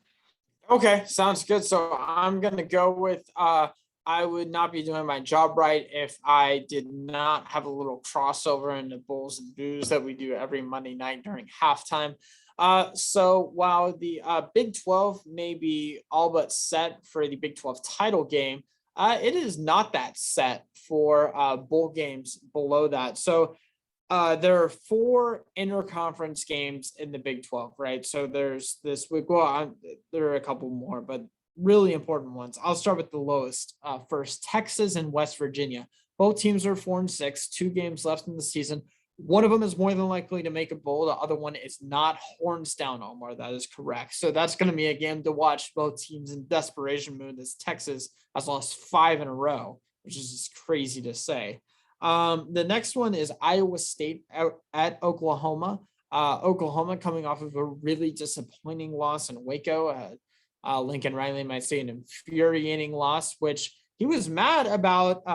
Okay, sounds good. So I'm gonna go with I would not be doing my job right if I did not have a little crossover in the Bulls and Booze that we do every Monday night during halftime. So while the Big 12 may be all but set for the Big 12 title game, it is not that set for bowl games below that. So there are 4 interconference games in the Big 12, right? So there's this week. Well, there are a couple more, but really important ones. I'll start with the lowest. First, Texas and West Virginia. Both teams are 4-6, 2 games left in the season. One of them is more than likely to make a bowl. The other one is not. Horns down, Omar. That is correct. So that's going to be a game to watch. Both teams in desperation mode, as Texas has lost 5 in a row, which is just crazy to say. The next one is Iowa State at Oklahoma. Oklahoma coming off of a really disappointing loss in Waco. Lincoln Riley might say an infuriating loss, which he was mad about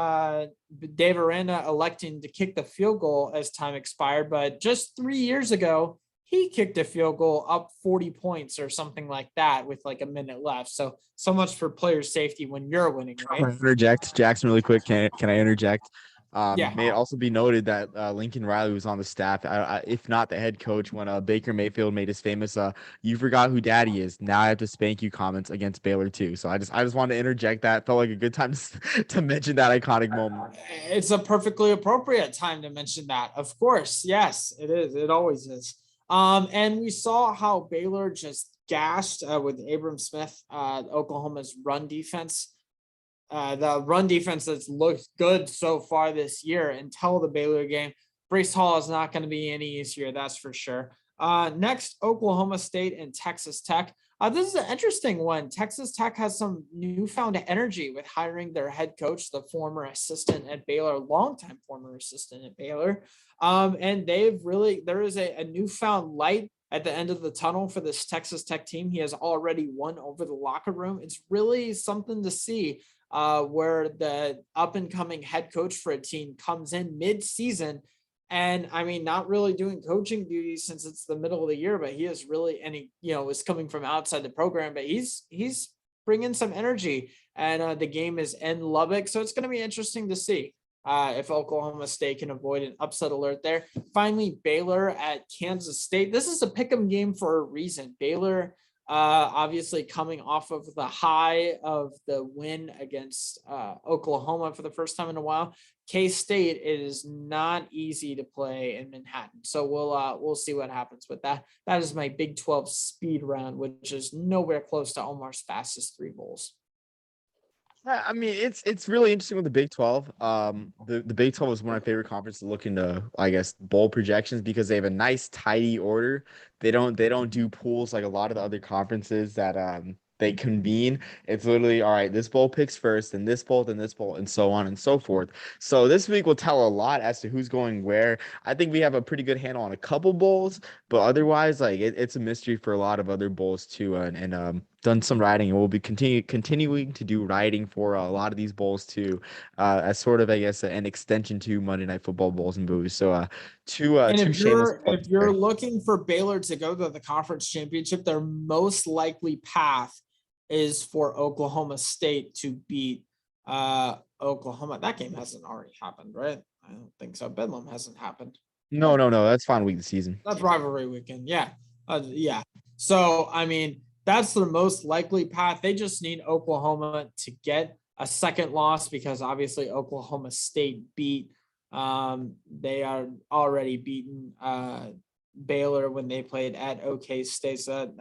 Dave Aranda electing to kick the field goal as time expired. But just 3 years ago, he kicked a field goal up 40 points or something like that with like a minute left. So much for player safety when you're winning, right? Can I interject, Jackson, really quick? Can I interject? Yeah. May it also be noted that Lincoln Riley was on the staff, if not the head coach, when Baker Mayfield made his famous "You forgot who Daddy is. Now I have to spank you" comments against Baylor too. So I just wanted to interject that. Felt like a good time to mention that iconic moment. It's a perfectly appropriate time to mention that. Of course, yes, it is. It always is. And we saw how Baylor just gashed with Abram Smith, Oklahoma's run defense. The run defense that's looked good so far this year until the Baylor game. Brace Hall is not going to be any easier, that's for sure. Next, Oklahoma State and Texas Tech. This is an interesting one. Texas Tech has some newfound energy with hiring their head coach, the former assistant at Baylor, longtime former assistant at Baylor. And there is a newfound light at the end of the tunnel for this Texas Tech team. He has already won over the locker room. It's really something to see. Where the up and coming head coach for a team comes in mid-season, and I mean, not really doing coaching duties since it's the middle of the year, but he is really, and he, is coming from outside the program, but he's bringing some energy, and the game is in Lubbock, so it's going to be interesting to see if Oklahoma State can avoid an upset alert there. Finally, Baylor at Kansas State. This is a pick'em game for a reason. Baylor Obviously coming off of the high of the win against Oklahoma for the first time in a while. K-State, it is not easy to play in Manhattan. So we'll see what happens with that. That is my Big 12 speed round, which is nowhere close to Omar's fastest 3 bowls. Yeah, I mean, it's really interesting with the Big 12. The Big 12 is one of my favorite conferences to look into, I guess, bowl projections because they have a nice tidy order. They don't do pools like a lot of the other conferences that they convene. It's literally all right, this bowl picks first, then this bowl, then this bowl, and so on and so forth. So this week will tell a lot as to who's going where. I think we have a pretty good handle on a couple bowls, but otherwise, like it's a mystery for a lot of other bowls too. And done some writing, and we'll be continuing to do writing for a lot of these bowls too, as sort of, I guess, an extension to Monday Night Football bowls and booze. So And two shameless if plugs you're there. looking for Baylor to go to the conference championship, their most likely path is for Oklahoma State to beat Oklahoma. That game hasn't already happened, right? I don't think so. Bedlam hasn't happened. No, that's final week of the season. That's rivalry weekend. Yeah. Yeah. So, I mean, that's their most likely path. They just need Oklahoma to get a second loss because obviously Oklahoma State beat. They are already beaten Baylor when they played at OK State. So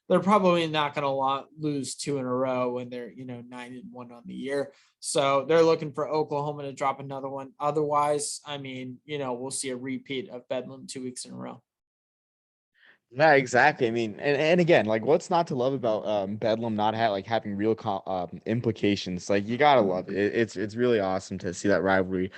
they're probably not going to lose 2 in a row when they're 9-1 on the year. So they're looking for Oklahoma to drop another one. Otherwise, I mean, we'll see a repeat of Bedlam 2 weeks in a row. Yeah, exactly. I mean, and again, like, what's not to love about Bedlam not having real implications? Like, you gotta love it. It's really awesome to see that rivalry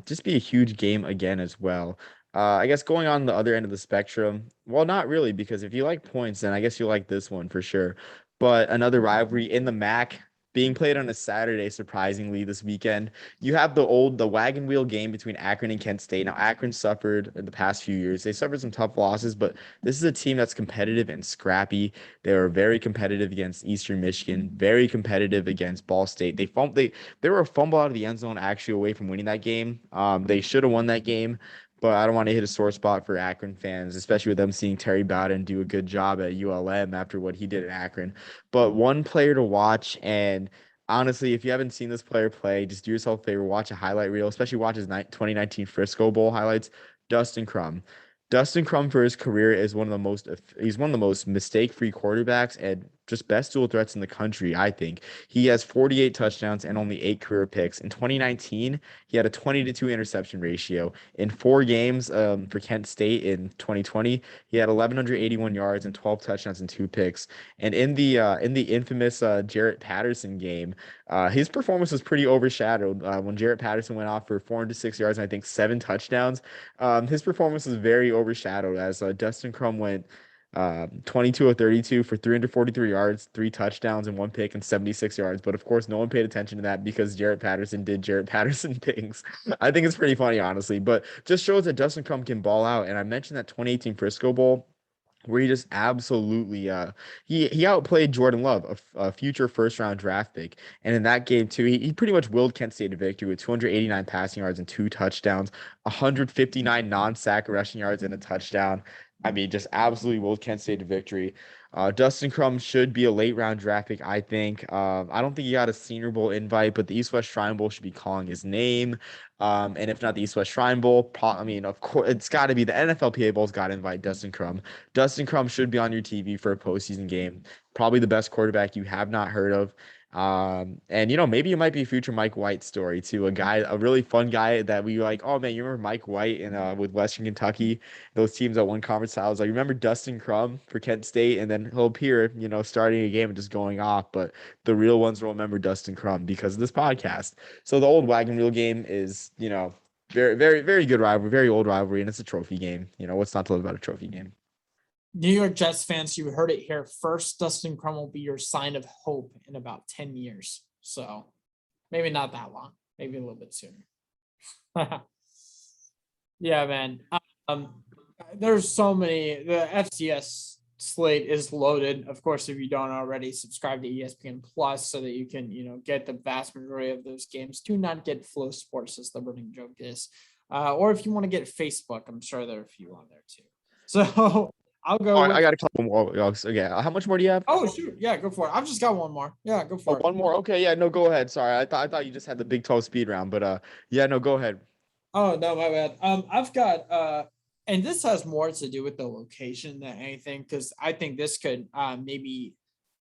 just be a huge game again as well. I guess going on the other end of the spectrum, well, not really, because if you like points, then I guess you like this one for sure. But another rivalry in the MAC being played on a Saturday, surprisingly, this weekend. You have the wagon wheel game between Akron and Kent State. Now, Akron suffered in the past few years. They suffered some tough losses, but this is a team that's competitive and scrappy. They were very competitive against Eastern Michigan, very competitive against Ball State. They were a fumble out of the end zone actually away from winning that game. They should have won that game, but I don't want to hit a sore spot for Akron fans, especially with them seeing Terry Bowden do a good job at ULM after what he did at Akron. But one player to watch, and honestly, if you haven't seen this player play, just do yourself a favor, watch a highlight reel, especially watch his 2019 Frisco Bowl highlights. Dustin Crum. Dustin Crum for his career is he's one of the most mistake-free quarterbacks and just best dual threats in the country, I think. He has 48 touchdowns and only 8 career picks. In 2019, he had a 20-2 interception ratio. In 4 games for Kent State in 2020, he had 1,181 yards and 12 touchdowns and 2 picks. And in the infamous Jarrett Patterson game, his performance was pretty overshadowed when Jarrett Patterson went off for 406 yards and I think 7 touchdowns. His performance was very overshadowed as Dustin Crum went 22 of 32 for 343 yards, 3 touchdowns, and 1 pick and 76 yards. But of course, no one paid attention to that because Jarrett Patterson did Jarrett Patterson things. I think it's pretty funny, honestly, but just shows that Dustin Crum can ball out. And I mentioned that 2018 Frisco Bowl where he just absolutely he outplayed Jordan Love, a future first round draft pick. And in that game too, he pretty much willed Kent State to victory with 289 passing yards and 2 touchdowns, 159 non-sack rushing yards and a touchdown. I mean, just absolutely willed Kent State to victory. Dustin Crum should be a late round draft pick, I think. I don't think he got a Senior Bowl invite, but the East West Shrine Bowl should be calling his name. And if not the East West Shrine Bowl, I mean, of course, it's got to be the NFLPA Bowl's got to invite Dustin Crum. Dustin Crum should be on your TV for a postseason game. Probably the best quarterback you have not heard of. And maybe it might be a future Mike White story too. A really fun guy that we like. Oh man, you remember Mike White and with Western Kentucky, those teams that won conference titles. I remember Dustin Crum for Kent State, and then he'll appear, starting a game and just going off. But the real ones will remember Dustin Crum because of this podcast. So the old wagon wheel game is, very, very, very good rivalry, very old rivalry, and it's a trophy game. What's not to love about a trophy game? New York Jets fans, you heard it here first. Dustin Crum will be your sign of hope in about 10 years. So maybe not that long, maybe a little bit sooner. Yeah, man. There's so many. The FCS slate is loaded. Of course, if you don't already, subscribe to ESPN Plus so that you can, get the vast majority of those games. Do not get Flow Sports, as the running joke is. Or if you want to get Facebook, I'm sure there are a few on there too. So I'll Oh, go I with. got a couple more. Okay, how much more do you have? Oh, shoot. Yeah, go for it. I've just got one more. Yeah, go Oh, for it. one more. Okay, yeah, no, go ahead. Sorry, I thought you just had the Big 12 speed round, but yeah, no, go ahead. Oh, no, my bad. I've got and this has more to do with the location than anything, because I think this could maybe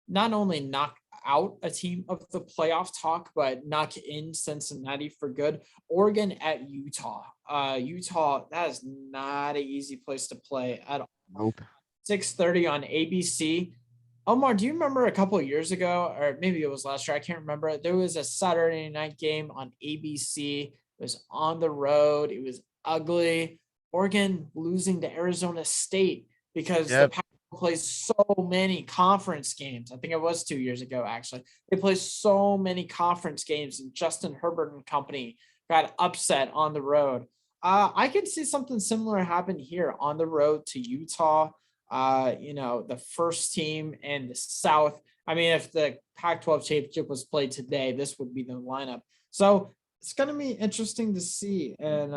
not only knock out a team of the playoff talk, but knock in Cincinnati for good. Oregon at Utah. Utah, that is not an easy place to play at all. Nope. 6:30 on ABC. Omar, do you remember a couple of years ago, or maybe it was last year? I can't remember. There was a Saturday night game on ABC. It was on the road. It was ugly. Oregon losing to Arizona State because the Yep. Pac plays so many conference games. I think it was 2 years ago, actually. They play so many conference games, and Justin Herbert and company got upset on the road. I can see something similar happen here on the road to Utah. The first team in the South. I mean, if the Pac-12 championship was played today, this would be the lineup. So it's going to be interesting to see. And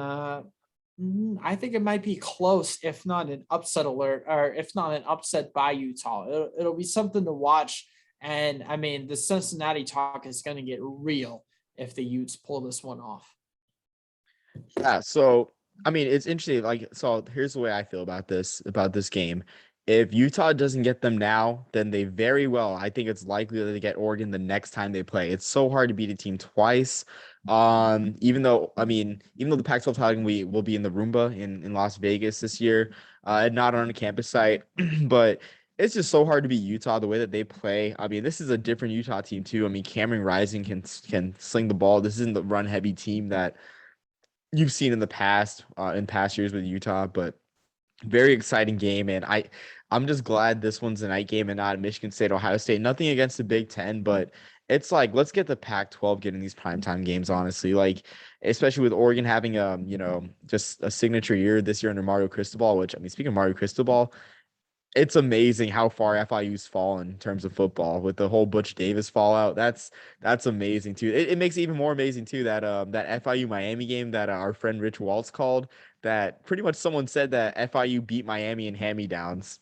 I think it might be close, if not an upset alert, or if not an upset by Utah. It'll be something to watch. And I mean, the Cincinnati talk is going to get real if the Utes pull this one off. Yeah, so I mean, it's interesting. Like, so here's the way I feel about this game. If Utah doesn't get them now, then they very well, I think it's likely that they get Oregon the next time they play. It's so hard to beat a team twice. Even though the Pac-12 title we will be in the Roomba in Las Vegas this year, and not on a campus site, but it's just so hard to beat Utah the way that they play. I mean, this is a different Utah team too. I mean, Cameron Rising can sling the ball. This isn't the run heavy team that you've seen in the past, in past years with Utah, but very exciting game. And I'm just glad this one's a night game and not Michigan State, Ohio State. Nothing against the Big Ten, but it's like, let's get the Pac-12 getting these primetime games, honestly. Like, especially with Oregon having just a signature year this year under Mario Cristobal, which, I mean, speaking of Mario Cristobal, it's amazing how far FIU's fallen in terms of football with the whole Butch Davis fallout. That's amazing too. It makes it even more amazing too that that FIU Miami game that our friend Rich Waltz called. That pretty much someone said that FIU beat Miami in hand-me-downs,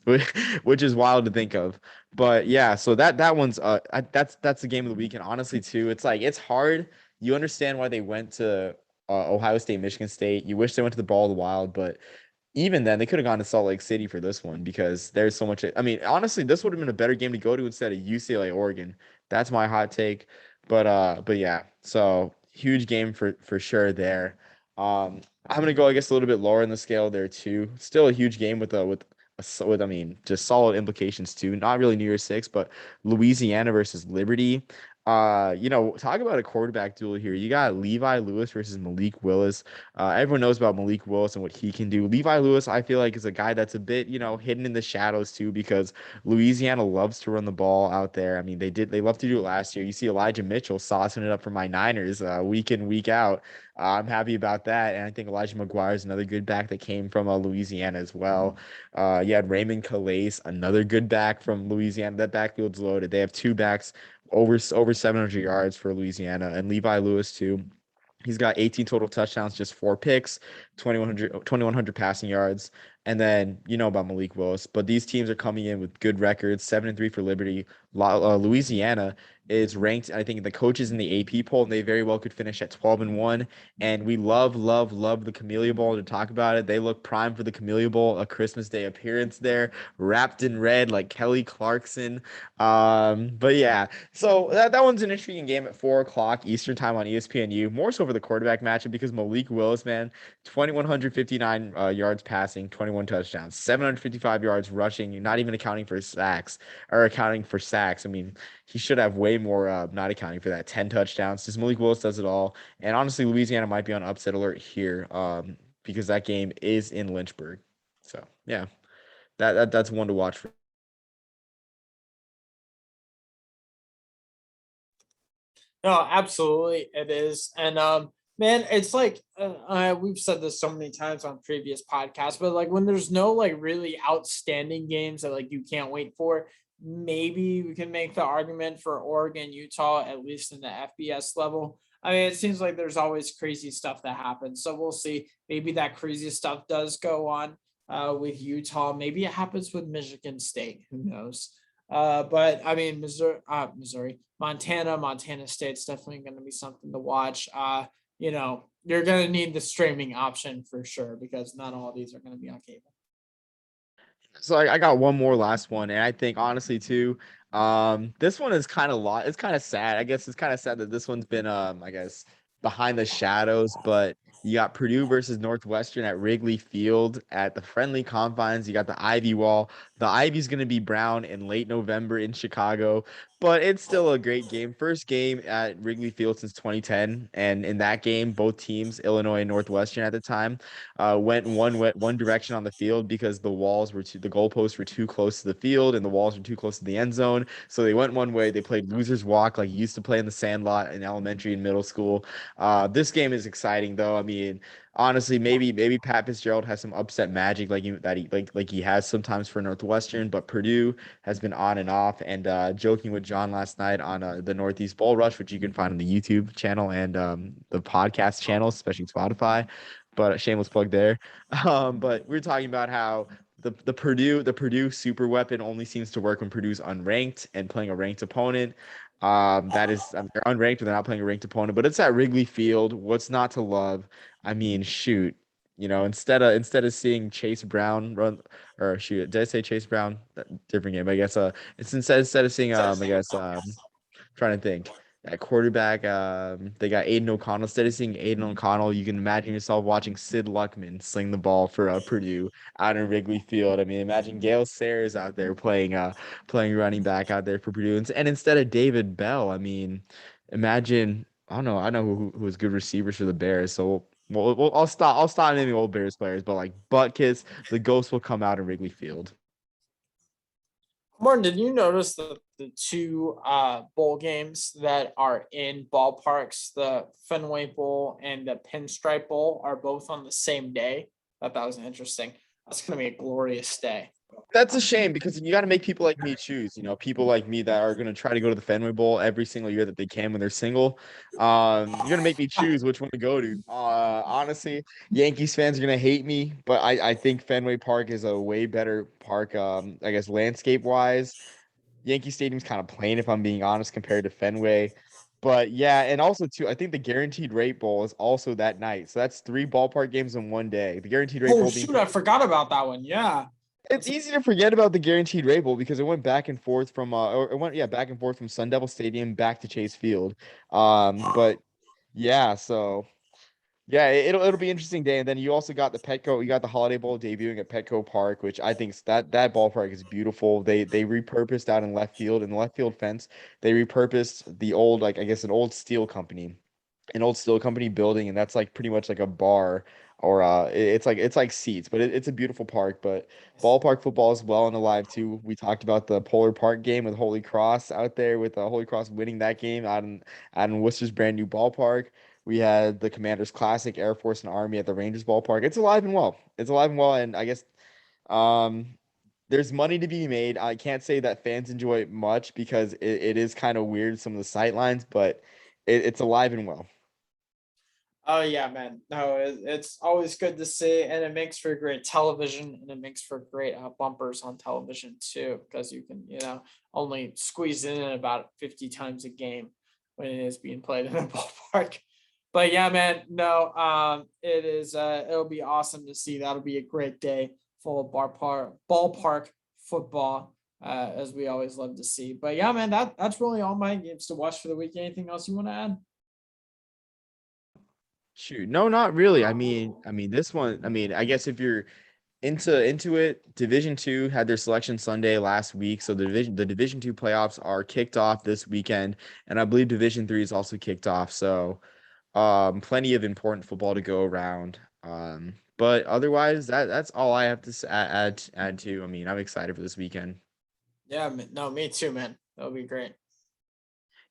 which is wild to think of. But yeah, so that one's that's the game of the weekend. Honestly, too, it's like it's hard. You understand why they went to Ohio State, Michigan State. You wish they went to the Ball of the Wild, but even then, they could have gone to Salt Lake City for this one because there's so much. I mean, honestly, this would have been a better game to go to instead of UCLA Oregon. That's my hot take. But yeah, so huge game for sure there. I'm gonna go, I guess, a little bit lower in the scale there too. Still a huge game with I mean, just solid implications too. Not really New Year's Six, but Louisiana versus Liberty. Talk about a quarterback duel here. You got Levi Lewis versus Malik Willis. Everyone knows about Malik Willis and what he can do. Levi Lewis, I feel like, is a guy that's a bit, hidden in the shadows too, because Louisiana loves to run the ball out there. I mean, they love to do it last year. You see Elijah Mitchell saucing it up for my Niners week in, week out. I'm happy about that. And I think Elijah McGuire is another good back that came from Louisiana as well. You had Raymond Kalace, another good back from Louisiana. That backfield's loaded. They have two backs over 700 yards for Louisiana, and Levi Lewis too. He's got 18 total touchdowns, just 4 picks, 2,100 passing yards. And then you know about Malik Willis, but these teams are coming in with good records, 7-3 for Liberty. Louisiana is ranked, I think, the coaches in the AP poll, and they very well could finish at 12-1. And we love, love, love the Camellia Bowl. To talk about it, they look prime for the Camellia Bowl, a Christmas Day appearance there, wrapped in red like Kelly Clarkson. But yeah, so that one's an intriguing game at 4 o'clock Eastern time on ESPNU. More so for the quarterback matchup because Malik Willis, man, 2,159 yards passing, 21 touchdowns, 755 yards rushing, not even accounting for sacks or accounting for sacks. I mean, he should have way more, not accounting for that, 10 touchdowns. Just Malik Willis does it all. And honestly, Louisiana might be on upset alert here because that game is in Lynchburg. So yeah, that's one to watch for. No, absolutely, it is. And man, it's like we've said this so many times on previous podcasts, but like when there's no like really outstanding games that like you can't wait for, maybe we can make the argument for Oregon, Utah, at least in the FBS level. I mean, it seems like there's always crazy stuff that happens, so we'll see. Maybe that crazy stuff does go on. with Utah. Maybe it happens with Michigan State. Who knows? But I mean, Montana State's definitely going to be something to watch. You're going to need the streaming option for sure because not all of these are going to be on cable. So I got one more last one, and I think honestly too, this one is kind of it's kind of sad. I guess it's kind of sad that this one's been I guess behind the shadows, but you got Purdue versus Northwestern at Wrigley Field at the friendly confines. You got the Ivy Wall. The Ivy's going to be brown in late November in Chicago, but it's still a great game. First game at Wrigley Field since 2010, and in that game, both teams, Illinois and Northwestern at the time, went one direction on the field because the goalposts were too close to the field and the walls were too close to the end zone. So they went one way. They played losers walk like you used to play in the sandlot in elementary and middle school. This game is exciting though. I mean, honestly, maybe Pat Fitzgerald has some upset magic like he has sometimes for Northwestern, but Purdue has been on and off. And joking with John last night on the Northeast Bull Rush, which you can find on the YouTube channel and the podcast channel, especially Spotify. But a shameless plug there. But we're talking about how the Purdue super weapon only seems to work when Purdue's unranked and playing a ranked opponent. That is, they're unranked and they're not playing a ranked opponent, but it's at Wrigley Field. What's not to love? I mean, shoot, instead of seeing Chase Brown run, or shoot, did I say Chase Brown? Different game, I guess. It's instead of seeing I guess trying to think. At quarterback, they got Aiden O'Connell. Instead of seeing Aiden O'Connell, you can imagine yourself watching Sid Luckman sling the ball for Purdue out in Wrigley Field. I mean, imagine Gale Sayers out there playing running back out there for Purdue, and instead of David Bell, I mean, imagine I know who was good receivers for the Bears. So I'll stop naming old Bears players, but like Butkus, the ghost will come out in Wrigley Field. Martin, did you notice that the two bowl games that are in ballparks, the Fenway Bowl and the Pinstripe Bowl, are both on the same day? I thought that was interesting. That's going to be a glorious day. That's a shame because you got to make people like me choose. People like me that are going to try to go to the Fenway Bowl every single year that they can when they're single. You're going to make me choose which one to go to. Honestly, Yankees fans are going to hate me, but I think Fenway Park is a way better park. I guess landscape wise, Yankee Stadium's kind of plain if I'm being honest compared to Fenway. But yeah, and also too, I think the Guaranteed Rate Bowl is also that night. So that's 3 ballpark games in one day. The Guaranteed Rate Oh, Bowl being shoot, I forgot about that one. Yeah. it's easy to forget about the Guaranteed Rate Bowl because it went back and forth from or it went back and forth from Sun Devil Stadium back to Chase Field. But yeah, so yeah, it'll be an interesting day. And then you also got you got the Holiday Bowl debuting at Petco Park, which I think that ballpark is beautiful. They repurposed out in left field in the left field fence. They repurposed the old I guess an old steel company building, and that's like pretty much like a bar or it's like seats, but it's a beautiful park. But ballpark football is well and alive too. We talked about the Polar Park game with Holy Cross out there with Holy Cross winning that game out in Worcester's brand new ballpark. We had the Commanders Classic, Air Force and Army at the Rangers ballpark. It's alive and well. It's alive and well, and I guess um there's money to be made. I can't say that fans enjoy it much because it is kind of weird some of the sight lines, but it's alive and well. Oh yeah, man. No, it's always good to see, and it makes for great television, and it makes for great bumpers on television too, because you can, only squeeze it in about 50 times a game when it is being played in a ballpark. But yeah, man. No, it is. It'll be awesome to see. That'll be a great day full of ballpark football, as we always love to see. But yeah, man. That's really all my games to watch for the week. Anything else you want to add? Shoot, no, not really. This one. I guess if you're into it, Division 2 had their selection Sunday last week, so the Division 2 playoffs are kicked off this weekend, and I believe Division 3 is also kicked off. So, plenty of important football to go around. But otherwise, that's all I have to add to. I'm excited for this weekend. Yeah, no, me too, man. That'll be great.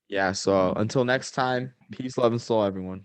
Yeah. So until next time, peace, love, and soul, everyone.